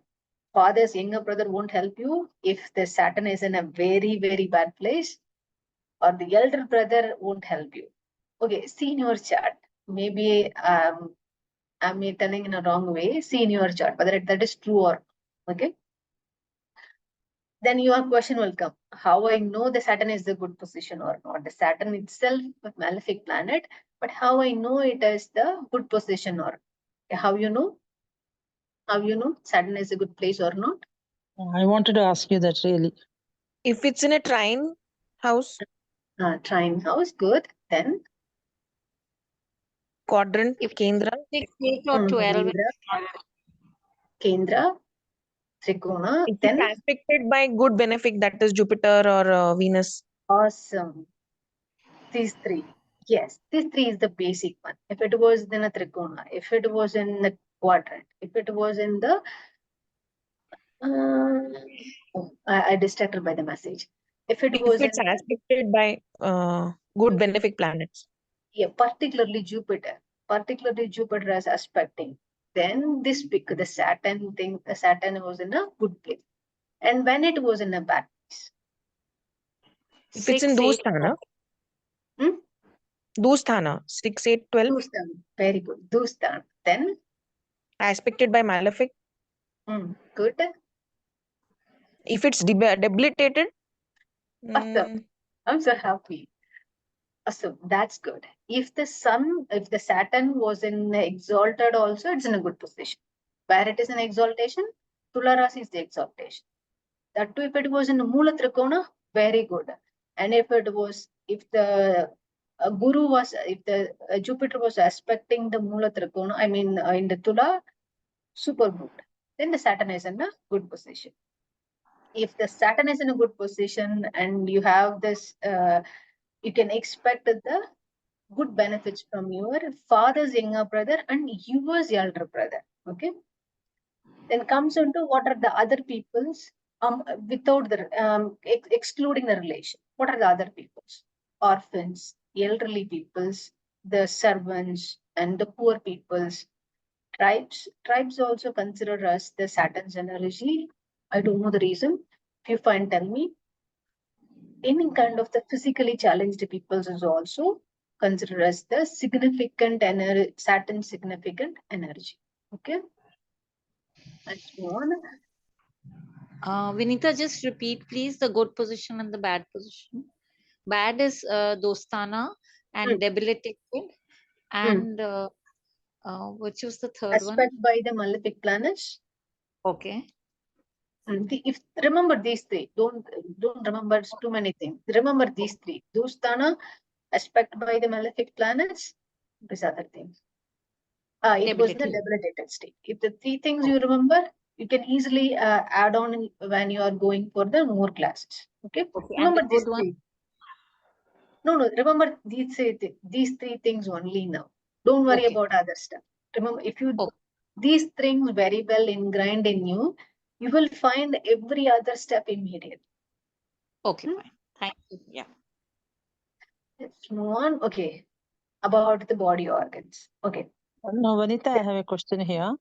father's younger brother won't help you if the Saturn is in a very, very bad place, or the elder brother won't help you. Okay, see in your chart. Maybe I'm telling in a wrong way. See in your chart whether that is true or not. Okay. Then your question will come: how I know the Saturn is the good position or not? The Saturn itself a malefic planet, but how I know it is the good position or how you know? How you know Saturn is a good place or not? I wanted to ask you that really. If it's in a trine house, Trine house, good. Then quadrant, If Kendra, 6, 8 or 12, Kendra, Trikona. if Then it's aspected by good benefic, that is Jupiter or Venus. awesome. These three. Yes, these three is the basic one. If it was in a trikona, if it was in the quadrant, if it was in the I distracted by the message. If it If was in it's aspected by good benefic planets. particularly Jupiter as aspecting, then this the Saturn thing, the Saturn was in a good place. And when it was in a bad place, If it's 6, in 8, Dusthana, hmm? Dusthana, 6, 8, 12, Dustan, very good. Dustan, then aspected by malefic. good. If it's debilitated, Awesome. I'm so happy. Awesome. That's good. If the Saturn was in exalted also, it's in a good position. Where it is in exaltation, Tula Rasi is the exaltation. That too, if it was in Mula Trikona, very good. And if the Jupiter was aspecting the Mula Trikona, I mean, in the Tula, super good. Then the Saturn is in a good position. If the Saturn is in a good position and you have this, you can expect the good benefits from your father's younger brother and yours elder brother. Okay. Then comes into what are the other people's without the excluding the relation. What are the other people's? Orphans, elderly people's, the servants, and the poor people's. Tribes also consider us the Saturn's energy. I don't know the reason. If you find, tell me. Any kind of the physically challenged peoples is also considered as the significant energy, Saturn significant energy. Okay. Let's move on. Vinita, just repeat, please, the good position and the bad position. Bad is Dostana and Hmm. debilitated. And which was the third one? Aspect by the malefic planets. Okay. If remember these three, don't remember too many things. Remember these three. Dostana, aspect by the malefic planets, these other things. It was the Debilitated. debilitated state. If the three things you remember, you can easily add on when you are going for the more classes. Okay. Okay. Remember And the these good one? three. No, remember these three things only now. Don't worry Okay. about other stuff. Remember, if you Okay. these things very well ingrained in you, you will find every other step immediate. Okay, fine. Thank you. Yeah. Let's move on. Okay. About the body organs. Okay. No, Vanita, I have a question here.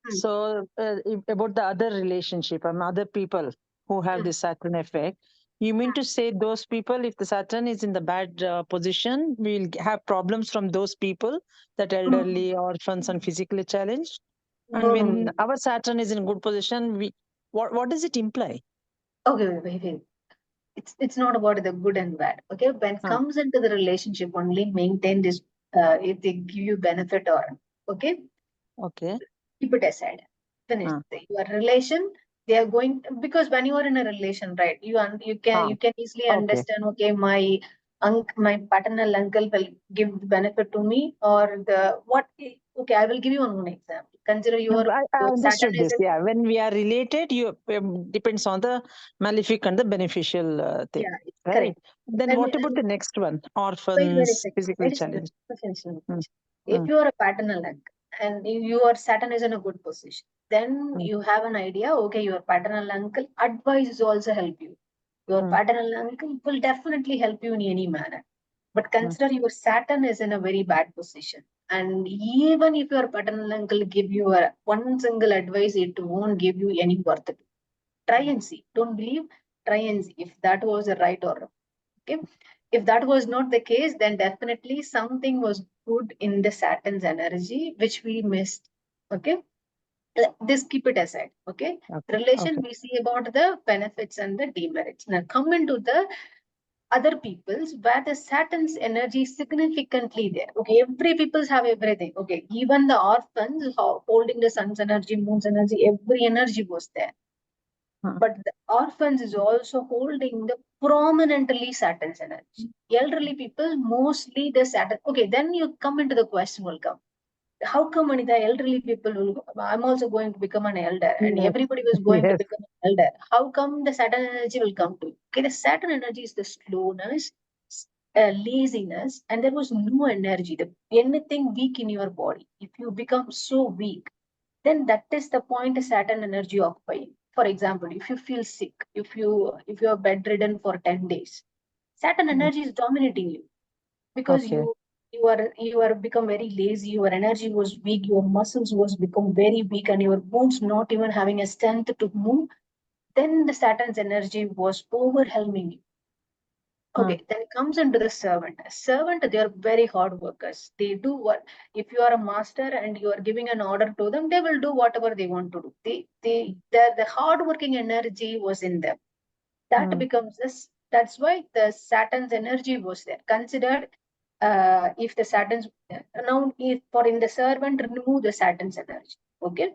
Hmm. So, about the other relationship and other people who have Hmm. the Saturn effect, you mean to say those people, if the Saturn is in the bad position, we'll have problems from those people, that elderly, orphans, and physically challenged? And No, when no. our Saturn is in good position, what does it imply? Okay, wait. It's not about the good and bad. Okay, when it Huh. comes into the relationship, only maintain this. If they give you benefit or okay, Okay. keep it aside. Finish your relation. They are going because when you are in a relation, right? You can easily Okay. understand. Okay, my paternal uncle will give the benefit to me, or the what? Okay, I will give you one example. Consider No, your I Saturn understood is this. in Yeah, when we are related, you depends on the malefic and the beneficial thing, yeah, right? correct. Then what about the next one? Wait a Orphans, second. physically Wait a second. challenged. Finish. If Mm, you are a paternal uncle and your Saturn is in a good position, then mm, you have an idea. Okay, your paternal uncle advice is also help you. Your mm, paternal uncle will definitely help you in any manner. But mm, consider your Saturn is in a very bad position. And even if your paternal uncle give you a one single advice, it won't give you any worth. Try and see. Don't believe. Try and see if that was a right or wrong. Okay. If that was not the case, then definitely something was good in the Saturn's energy, which we missed. Okay. This keep it aside. Okay. okay. Relation, Okay. we see about the benefits and the demerits. Now come into the other people's where the Saturn's energy is significantly there. Okay. Every people's have everything. Okay. Even the orphans holding the sun's energy, moon's energy, every energy was there. Huh. But the orphans is also holding the prominently Saturn's energy. Elderly people, mostly the Saturn. Okay, then you come into the question will come. How come Anita, elderly people will, I'm also going to become an elder and Yes. everybody was going to Yes. become an elder. How come the Saturn energy will come to you? Okay, the Saturn energy is the slowness, laziness, and there was no energy. Anything weak in your body. If you become so weak, then that is the point Saturn energy occupying. For example, if you feel sick, if you are bedridden for 10 days, Saturn Mm, energy is dominating you because okay. you are become very lazy, your energy was weak, your muscles was become very weak, and your bones not even having a strength to move, then the Saturn's energy was overwhelming you. Huh. Okay, then comes into the servant. Servant, they are very hard workers. They do what if you are a master and you are giving an order to them, they will do whatever they want to do. The hardworking energy was in them. That becomes this. That's why the Saturn's energy was there. Considered if the Saturn's now if for in the servant remove the Saturn's energy. Okay,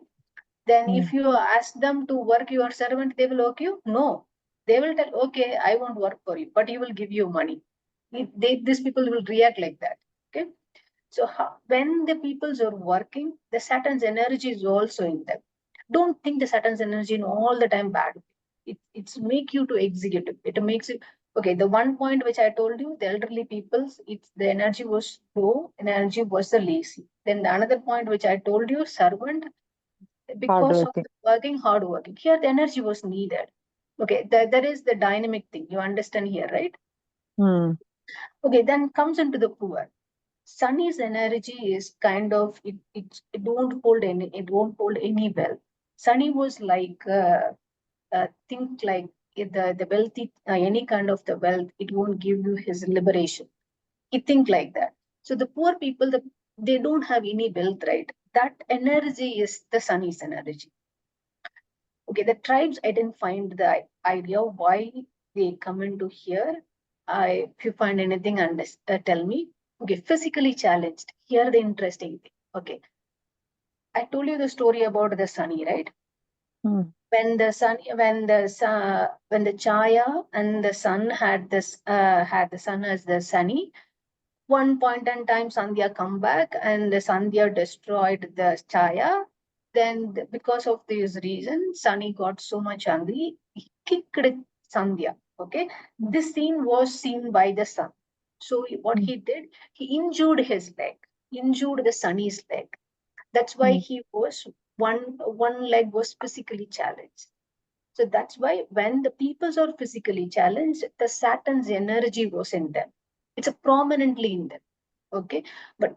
then Mm, if you ask them to work your servant, they will work you? No. They will tell, okay, I won't work for you, but he will give you money. These people will react like that. Okay. So when the peoples are working, the Saturn's energy is also in them. Don't think the Saturn's energy in all the time bad. It's make you to executive. It makes you okay. The one point which I told you, the elderly peoples, it's the energy was low, energy was the lazy. Then the another point which I told you, servant, because of hardworking. the working hard working. Here the energy was needed. Okay, that is the dynamic thing. You understand here, right? Mm, Okay, then comes into the poor. Sunny's energy is kind of it won't hold any wealth. Sunny was like think like the wealthy any kind of the wealth, it won't give you his liberation. He think like that. So the poor people, they don't have any wealth, right? That energy is the sunny's energy. Okay, the tribes, I didn't find the idea why they come into here. If you find anything, tell me. Okay, physically challenged. Here the interesting thing. Okay, I told you the story about the sunny, right? Mm. When the Chaya and the sun had the sun as the sunny. One point in time, Sandhya come back and Sandhya destroyed the Chaya. Then, because of this reason, Sunny got so much angry, he kicked Sandhya. Okay, this scene was seen by the sun. So what he did, he injured his leg, injured the Sunny's leg. That's why he was one leg was physically challenged. So that's why when the peoples are physically challenged, the Saturn's energy was in them. It's a prominently in them. Okay, but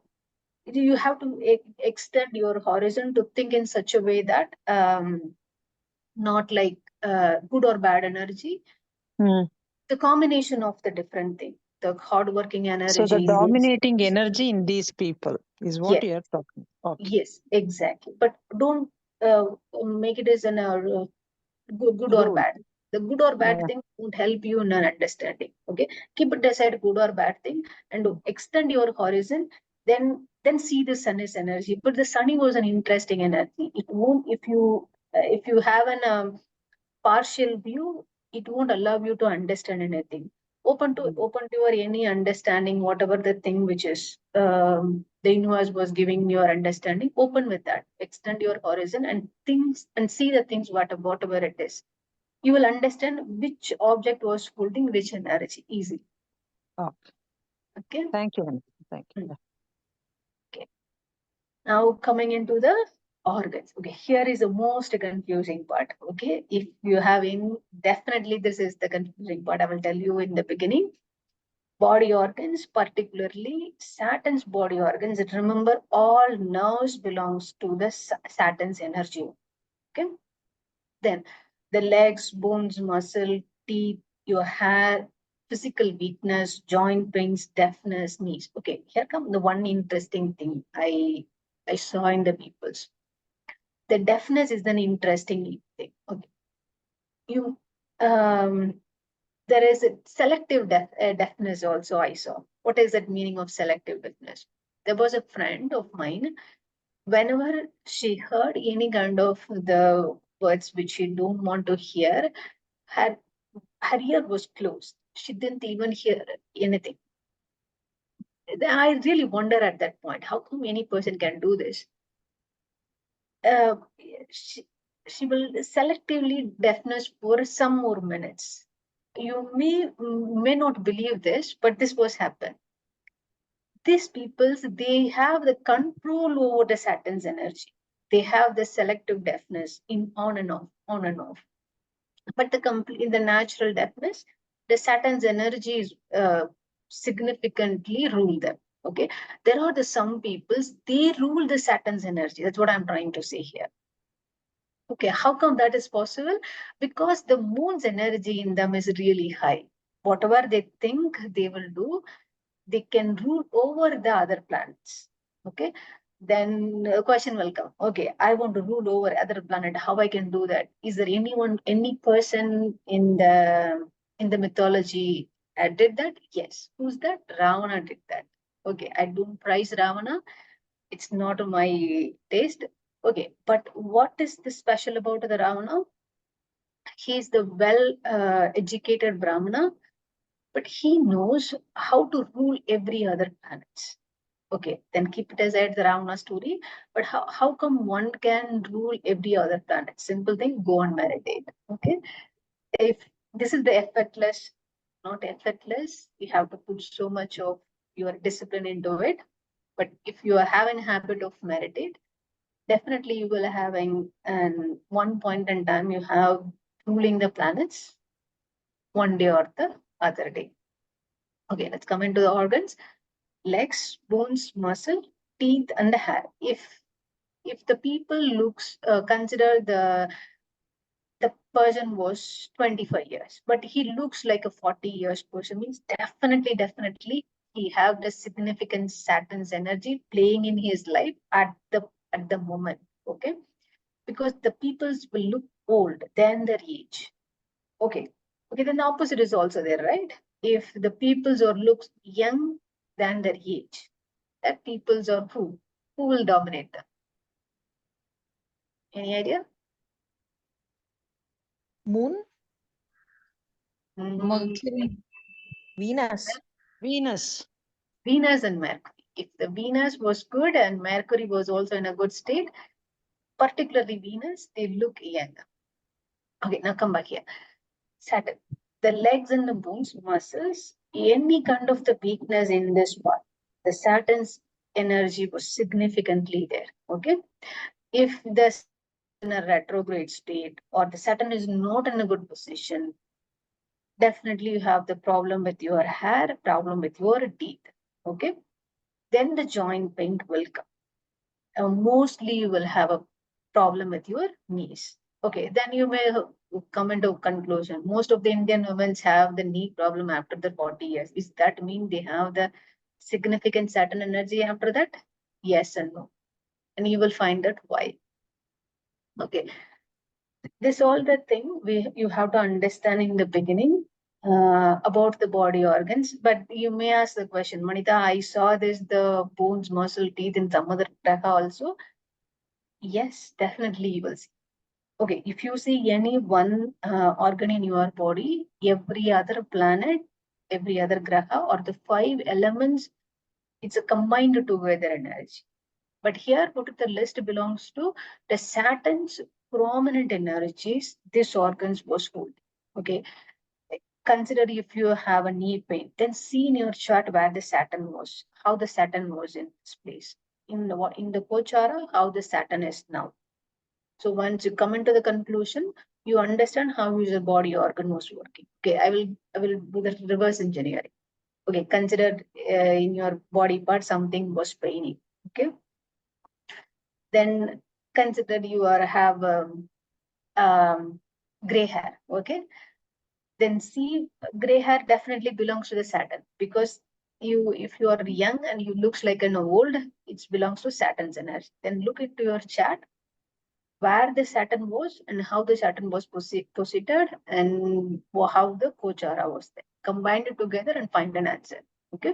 you have to extend your horizon to think in such a way that not like good or bad energy, the combination of the different thing, the hardworking energy. So the dominating energy in these people is what Yes. you are talking. Okay. Yes, exactly. But don't make it as an good or Rule. bad. The good or bad Yeah. thing won't help you in an understanding. Okay, keep it aside, good or bad thing, and extend your horizon. Then see the sun's energy. But the sunny was an interesting energy. It won't, if you have an partial view, it won't allow you to understand anything. Open to your any understanding, whatever the thing which is the universe was giving your understanding. Open with that. Extend your horizon and things and see the things whatever it is. You will understand which object was holding which energy easily. Okay. Okay. Thank you, Vanessa. Thank you. Mm. Okay. Now coming into the organs. Okay, here is the most confusing part. Okay, if you have in, definitely this is the confusing part. I will tell you in the beginning. Body organs, particularly Saturn's body organs. Remember, all nerves belongs to the Saturn's energy. Okay. Then the legs, bones, muscle, teeth, your hair, physical weakness, joint pains, deafness, knees. Okay, here come the one interesting thing I saw in the peoples. The deafness is an interesting thing. Okay, you there is a selective deafness also. I saw. What is that meaning of selective deafness? There was a friend of mine. Whenever she heard any kind of the words which she don't want to hear, her her ear was closed. She didn't even hear anything. I really wonder at that point, how come any person can do this? Uh, she, she will selectively deafness for some more minutes. You may not believe this, but this was happened. These peoples, they have the control over the Saturn's energy. They have the selective deafness in on and off, on and off. But in the natural deafness, the Saturn's energy is significantly rule them. Okay, there are some peoples, they rule the Saturn's energy. That's what I'm trying to say here. Okay, how come that is possible? Because the moon's energy in them is really high. Whatever they think they will do, they can rule over the other planets. Okay, then a question will come. Okay, I want to rule over other planet. How I can do that? Is there any person in the mythology did that? Yes. Who's that? Ravana did that. Okay, I don't praise Ravana. It's not my taste. Okay, but what is the special about the Ravana? He is the well educated Brahmana, but he knows how to rule every other planet. Okay, then keep it aside the Ravana story. But how come one can rule every other planet? Simple thing, go and meditate. Okay, if this is the effortless, not effortless, you have to put so much of your discipline into it. But if you are having a habit of meditate, definitely you will having and one point in time you have ruling the planets one day or the other day. Okay, let's come into the organs. Legs, bones, muscle, teeth, and the hair. If the people looks consider the person was 25 years, but he looks like a 40 years person, means definitely he have the significant Saturn's energy playing in his life at the moment. Okay, because the peoples will look old than their age. Okay, then the opposite is also there, right? If the peoples or looks young than their age, that peoples are who will dominate them? Any idea? Moon, Mercury. Venus. Venus. Venus and Mercury. If the Venus was good and Mercury was also in a good state, particularly Venus, they look young. Okay, now come back here. Saturn. The legs and the bones, muscles, any kind of the weakness in this part, the Saturn's energy was significantly there. Okay. If the in a retrograde state or the Saturn is not in a good position, definitely you have the problem with your hair, problem with your teeth. Okay. Then the joint pain will come. Mostly you will have a problem with your knees. Okay, then you may come into conclusion. Most of the Indian women have the knee problem after the 40 years. Is that mean they have the significant Saturn energy after that? Yes and no. And you will find that why. Okay, this all the thing you have to understand in the beginning about the body organs. But you may ask the question, Manita, I saw this, the bones, muscle, teeth in some other graha also. Yes, definitely you will see. Okay, if you see any one organ in your body, every other planet, every other graha, or the 5 elements, it's a combined together energy. But here, what the list belongs to the Saturn's prominent energies, this organs was holding. Okay, consider if you have a knee pain, then see in your chart where the Saturn was, how the Saturn was in this place. In the Kochara, how the Saturn is now. So once you come into the conclusion, you understand how your body organ was working. Okay, I will do the reverse engineering. Okay, consider in your body part something was paining. Okay, then consider you have gray hair. Okay, then see gray hair definitely belongs to the Saturn, because if you are young and you looks like an old, it belongs to Saturn's energy. Then look into your chart where the Saturn was and how the Saturn was posited and how the Kochara was there. Combine it together and find an answer. Okay.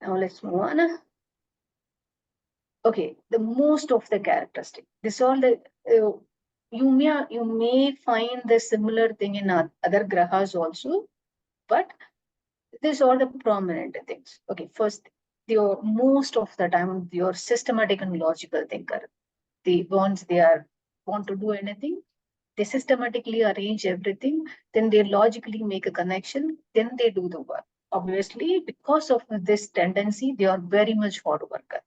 Now let's move on. Okay, the most of the characteristic. This all the you may find the similar thing in other grahas also, but these are the prominent things. Okay, first, your most of the time your systematic and logical thinker. Once they want to do anything, they systematically arrange everything, then they logically make a connection, then they do the work. Obviously, because of this tendency, they are very much hard worker.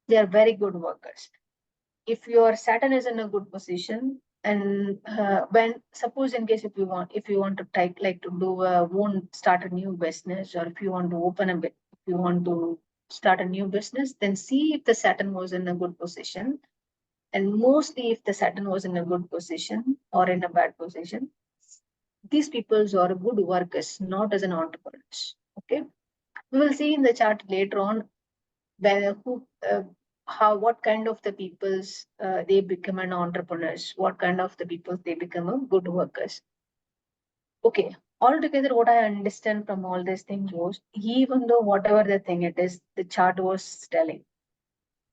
They are very good workers. If your Saturn is in a good position, and when suppose in case if you want to start a new business, or if you want to if you want to start a new business, then see if the Saturn was in a good position. And mostly if the Saturn was in a good position or in a bad position, these people are good workers, not as an entrepreneurs. Okay. We will see in the chart later on what kind of the peoples they become an entrepreneurs, what kind of the people they become a good workers. Okay. Altogether, what I understand from all these things was, even though whatever the thing it is, the chart was telling,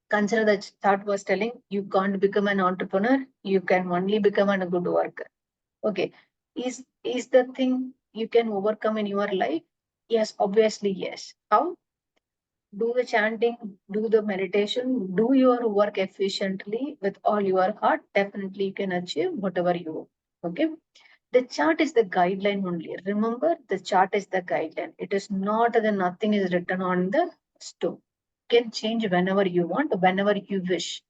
consider the chart was telling you can't become an entrepreneur, you can only become a good worker. Okay, is the thing you can overcome in your life? Yes, obviously yes. How? Do the chanting, do the meditation, do your work efficiently with all your heart. Definitely you can achieve whatever you want. Okay, the chart is the guideline only. Remember, the chart is the guideline. It is not that nothing is written on the stone. Can change whenever you want, whenever you wish.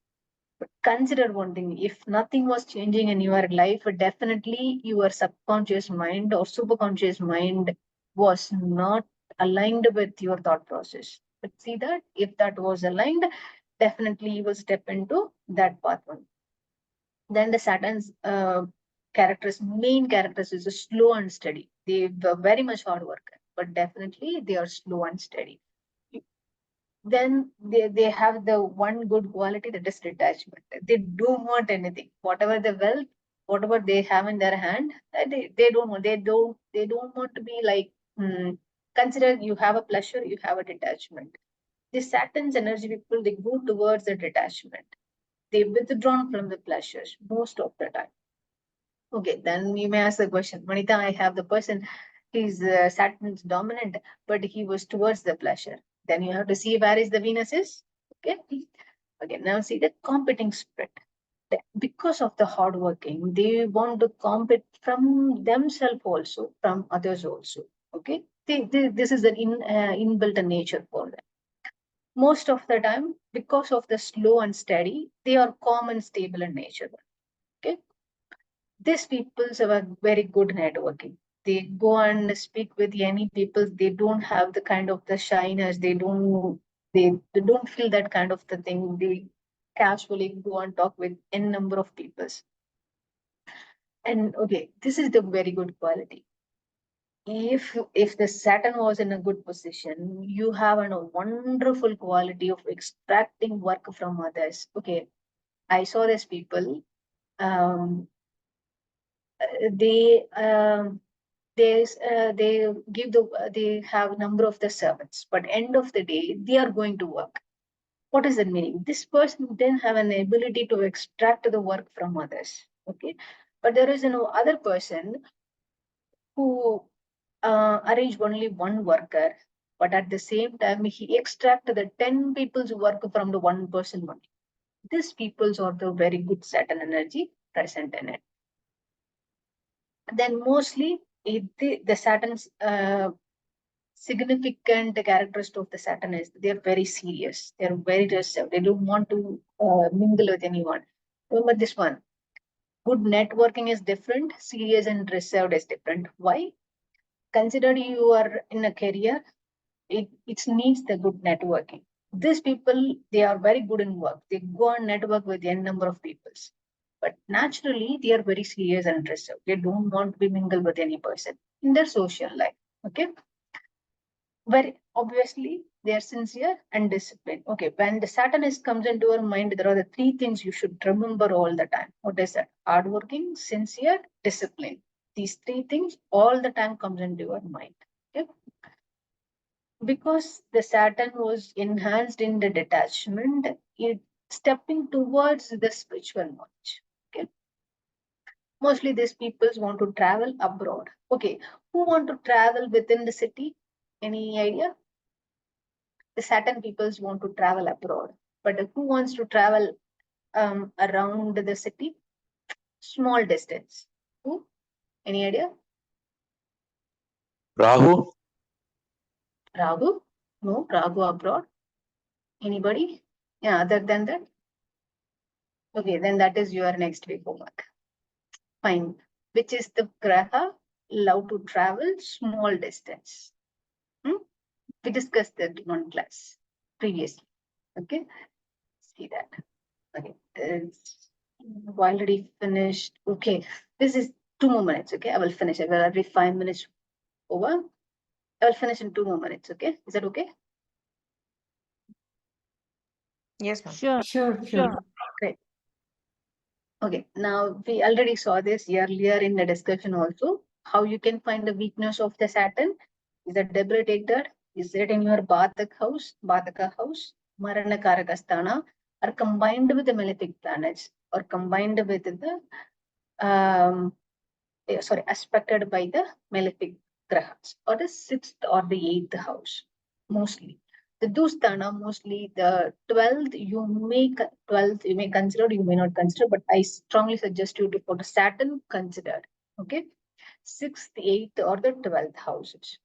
But consider one thing, if nothing was changing in your life, definitely your subconscious mind or superconscious mind was not aligned with your thought process. But see that if that was aligned, definitely you will step into that path one. Then the Saturn's main characters is slow and steady. They were very much hard worker. but definitely they are slow and steady. Then they have the one good quality, that is detachment. They don't want anything. Whatever the wealth, whatever they have in their hand, they don't want. They don't want to be like. Consider you have a pleasure, you have a detachment. The Saturn's energy people, they go towards the detachment. They withdrawn from the pleasures most of the time. Okay, then you may ask the question, Manita, I have the person, he's Saturn's dominant, but he was towards the pleasure. Then you have to see where is the Venus is. Okay. Okay, now see the competing spirit. Because of the hard working, they want to compete from themselves also, from others also. Okay. This is the inbuilt nature for them. Most of the time, because of the slow and steady, they are calm and stable in nature. Okay. These people have very good networking. They go and speak with any people. They don't have the kind of the shyness. They don't feel that kind of the thing. They casually go and talk with n number of people. And okay, this is the very good quality. If the Saturn was in a good position, you have a wonderful quality of extracting work from others. Okay, I saw these people. Um, they they give they have number of the servants, but end of the day they are going to work. What is the meaning? This person didn't have an ability to extract the work from others. Okay, but there is no other person who arrange only one worker, but at the same time he extract the 10 people's work from the one person only. These peoples are the very good Saturn energy present in it. Then mostly the Saturn's significant characteristic of the Saturn is they're very serious. They're very reserved. They don't want to mingle with anyone. Remember this one. Good networking is different. Serious and reserved is different. Why? Consider you are in a career. It needs the good networking. These people, they are very good in work. They go and network with n number of people. But naturally, they are very serious and reserved. They don't want to be mingled with any person in their social life. Okay. Very obviously, they are sincere and disciplined. Okay, when the Saturn comes into your mind, there are the three things you should remember all the time. What is that? Hardworking, sincere, discipline. These three things all the time comes into your mind. Okay. Because the Saturn was enhanced in the detachment, it stepping towards the spiritual knowledge. Okay. Mostly these peoples want to travel abroad. Okay, who want to travel within the city? Any idea? The Saturn peoples want to travel abroad, but who wants to travel around the city? Small distance. Who? Any idea? Rahu? Ragu? No, Ragu abroad. Anybody? Yeah, other than that? Okay, then that is your next week homework. Fine. Which is the graha love to travel small distance? We discussed that in one class previously. Okay, see that. Okay, it's already finished. Okay, this is 2 more minutes. Okay, I will finish. I will every 5 minutes over. I will finish in 2 more minutes. Okay, is that okay? Yes, ma'am. Sure. Great. Okay, now we already saw this earlier in the discussion also. How you can find the weakness of the Saturn? Is it debilitated? Is it in your Bhataka house, Marana Karakasthana, or combined with the malefic planets, or combined with the aspected by the malefic grahas, or the 6th or the 8th house, mostly. The Dusthana, mostly the 12th, you may consider, you may not consider, but I strongly suggest you to put a Saturn considered. Okay, 6th, 8th, or the 12th houses.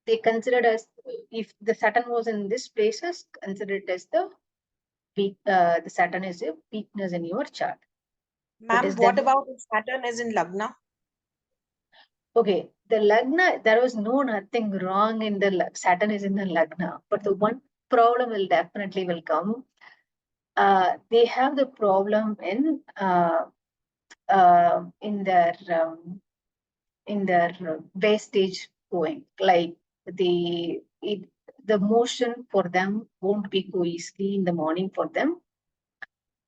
They considered as if the Saturn was in this places, consider it as the Saturn is a weakness in your chart. Ma'am, what about if Saturn is in Lagna? Okay, the Lagna, there was nothing wrong in the Saturn is in the Lagna, but the one problem will definitely will come. They have the problem in their wastage going. Like the motion for them won't be go easily in the morning for them.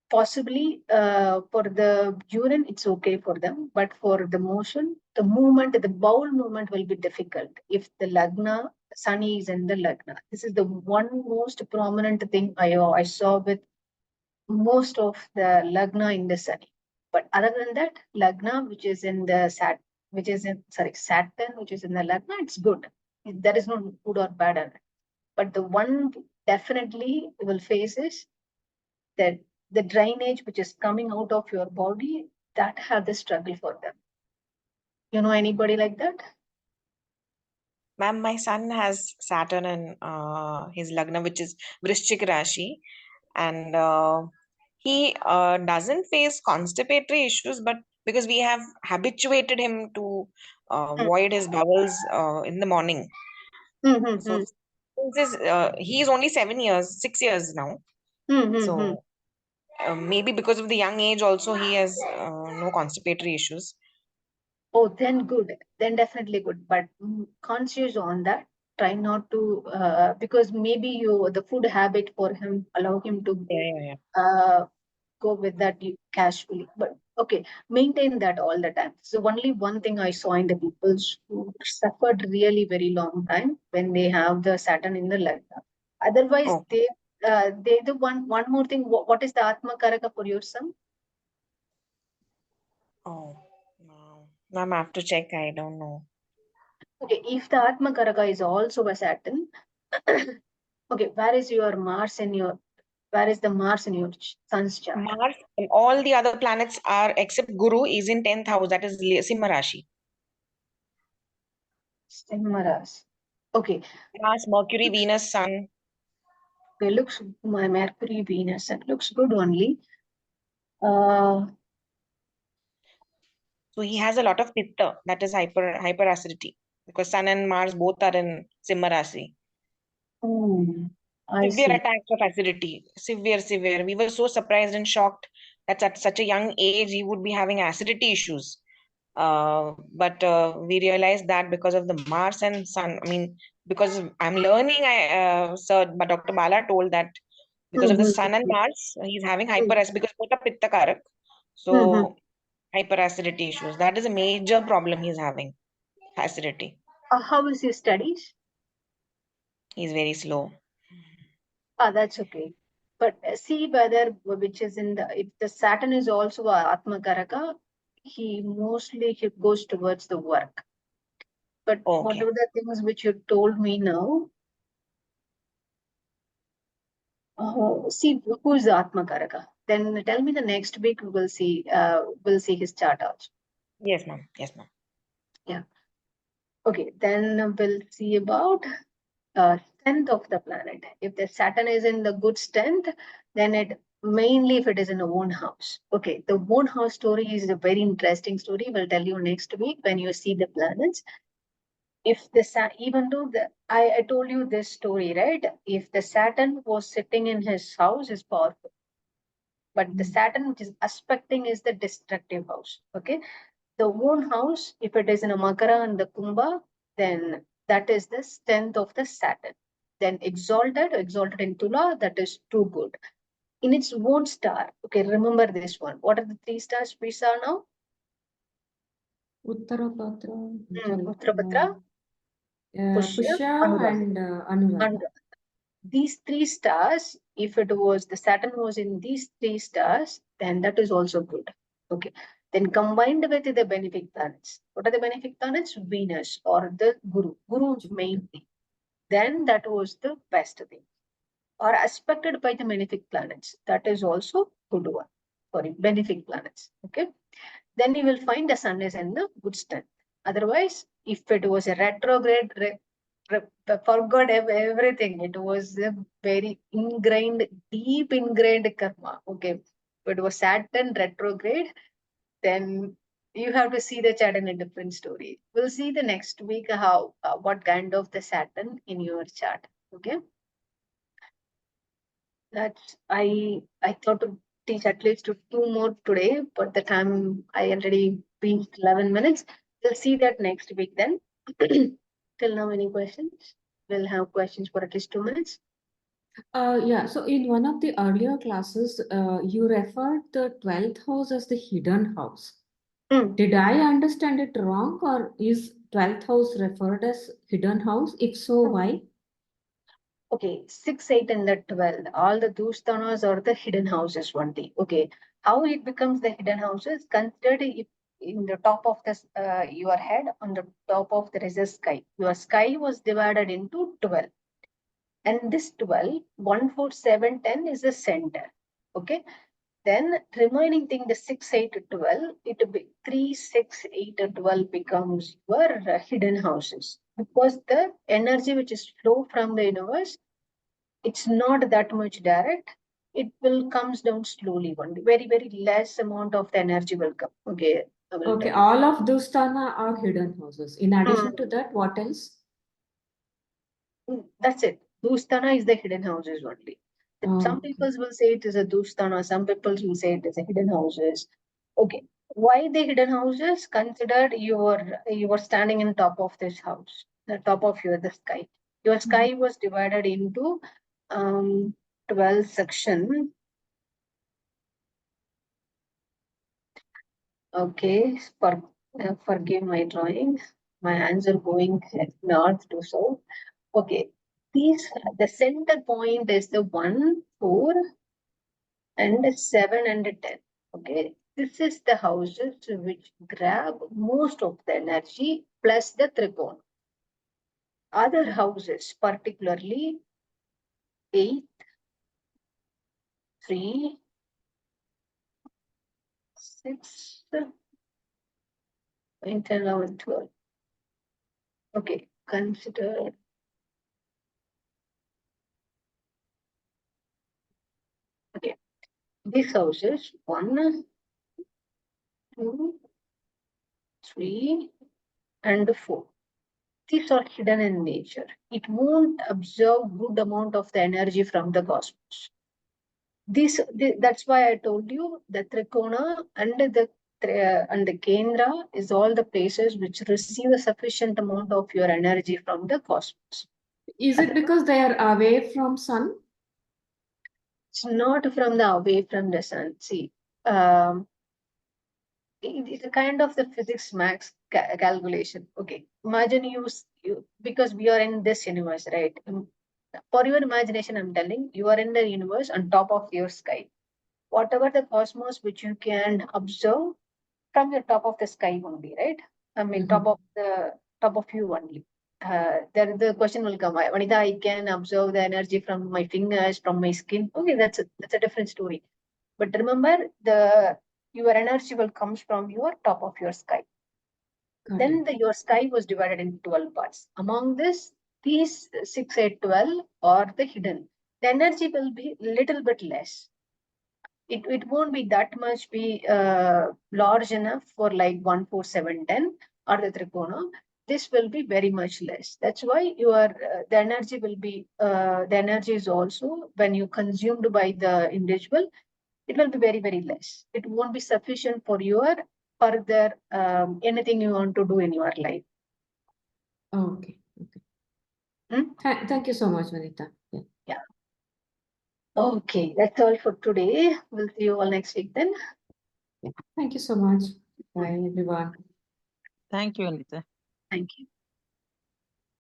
Possibly for the urine, it's okay for them, but for the motion, the movement, the bowel movement will be difficult if the lagna, Sunny is in the lagna. This is the one most prominent thing I saw with most of the lagna in the Sunny. But other than that, lagna, which is in the Saturn, which is in Saturn, which is in the lagna, it's good. There is no good or bad on it. But the one definitely will face is that the drainage which is coming out of your body, that have the struggle for them. You know anybody like that? Ma'am, my son has Saturn in his Lagna, which is Vrishchik Rashi, and he doesn't face constipatory issues, but because we have habituated him to void his bowels in the morning. So since he is only 6 years now. So maybe because of the young age also he has no constipatory issues. Oh, then good. Then definitely good. But conscious on that. Try not to because maybe the food habit for him allow him to go with that casually. But okay, maintain that all the time. So only one thing I saw in the people who suffered really very long time when they have the Saturn in the lagna. Otherwise, they the one more thing. What is the Atma Karaka for your son? Oh, no. Ma'am, I have to check. I don't know. Okay, if the Atma Karaka is also a Saturn, okay, where is your Mars in your? Where is the Mars in your son's chart? Mars and all the other planets are except Guru is in 10th house. That is Simha Rashi. Simharas. Okay. Mars, Mercury, Venus, Sun. Okay, looks my Mercury, Venus, it looks good only. Uh, So he has a lot of pitta, that is hyperacidity, because Sun and Mars both are in Simha Rashi. I Severe see. attacks of acidity, severe. We were so surprised and shocked that at such a young age he would be having acidity issues. But we realized that because of the Mars and Sun. I mean, because I'm learning, but Dr. Bala told that because of the Sun and Mars, he's having hyperacidity because both are Pitta Karak. So hyperacidity issues. That is a major problem he's having. Acidity. How is his studies? He's very slow. That's okay. But see whether which is in the if the Saturn is also a Atma Karaka, he goes towards the work. But what Okay. are the things which you told me now? See who is the Atma Karaka. Then tell me the next week we'll see his chart also. Yes, ma'am. Yes, ma'am. Yeah. Okay, then we'll see about strength of the planet. If the Saturn is in the good strength, then it mainly if it is in a own house. Okay, the own house story is a very interesting story. We'll tell you next week when you see the planets. If the even though I told you this story, right? If the Saturn was sitting in his house, is powerful. But the Saturn which is aspecting is the destructive house. Okay. The own house, if it is in a Makara and the Kumbha, then that is the strength of the Saturn. Then exalted in Tula, that is too good. In its own star, okay, remember this one. What are the 3 stars we saw now? Uttarapatra, sorry, Uttarapatra, Pushya, Pushya and Anuradha. and these 3 stars, if it was the Saturn was in these 3 stars, then that is also good. Okay. Then combined with the benefic planets. What are the benefic planets? Venus or the Guru mainly. Then that was the best thing. Or aspected by the benefic planets. That is also good one. Sorry, benefic planets. Okay. Then you will find the sun is in the good strength. Otherwise, if it was a retrograde, forgot everything. It was a very deep ingrained karma. Okay. If it was Saturn retrograde, then you have to see the chart in a different story. We'll see the next week how what kind of the Saturn in your chart. Okay. That's I thought to teach at least 2 more today, but the time I already been 11 minutes. We'll see that next week then. till now any questions? We'll have questions for at least 2 minutes. Yeah, so in one of the earlier classes, you referred the 12th house as the hidden house. Hmm. Did I understand it wrong, or is 12th house referred as hidden house? If so, why? Okay, 6, 8, and the 12. All the Dusthanas are the hidden houses only. Okay, how it becomes the hidden houses? Considered if in the top of this your head, on the top of there is a sky. Your sky was divided into 12. And this 12, 1, 4, 7, 10 is the center. Okay. Then remaining thing, the 6, 8, 12, it will be 3, 6, 8, 12 becomes your hidden houses. Because the energy which is flow from the universe, it's not that much direct. It will comes down slowly only. Very, very less amount of the energy will come. Okay. I will Okay, tell you. all of those Dusthana are hidden houses. In addition to that, what else? That's it. Dustana is the hidden houses only. Some Okay. people will say it is a Dustana, some people will say it is a hidden houses. Okay. Why the hidden houses? Considered you were standing in top of this house, the top of the sky. Your sky was divided into 12 section. Okay, forgive my drawing. My hands are going north to south. Okay, the center point is the 1, 4, and 7 and 10. Okay, this is the houses which grab most of the energy plus the trikona. Other houses, particularly 8, 3, 6, 10, 11, 12. Okay, consider. Okay, these houses 1, 2, 3, and 4. These are hidden in nature. It won't absorb good amount of the energy from the cosmos. That's why I told you the Trikona and the Kendra is all the places which receive a sufficient amount of your energy from the cosmos. Is it because they are away from sun? It's not from the away from the sun. See, it's a kind of the physics max calculation. Okay, imagine you because we are in this universe, right? For your imagination, I'm telling you are in the universe on top of your sky. Whatever the cosmos which you can observe from the top of the sky only, right? I mean, top of you only. There the question will come. Vanita, I can observe the energy from my fingers, from my skin. Okay, that's a different story. But remember, your energy will comes from your top of your sky. Then your sky was divided into 12 parts. Among this, these 6, 8, 12 are the hidden. The energy will be little bit less. It won't be that much be large enough for like 1, 4, 7, 10 or the trikona. This will be very much less. That's why the energy will be the energy is also when you consumed by the individual, it will be very, very less. It won't be sufficient for your further anything you want to do in your life. Okay. Thank you so much, Vanita. Yeah. Okay, that's all for today. We'll see you all next week then. Thank you so much. Bye, everyone. Thank you, Anita. Thank you.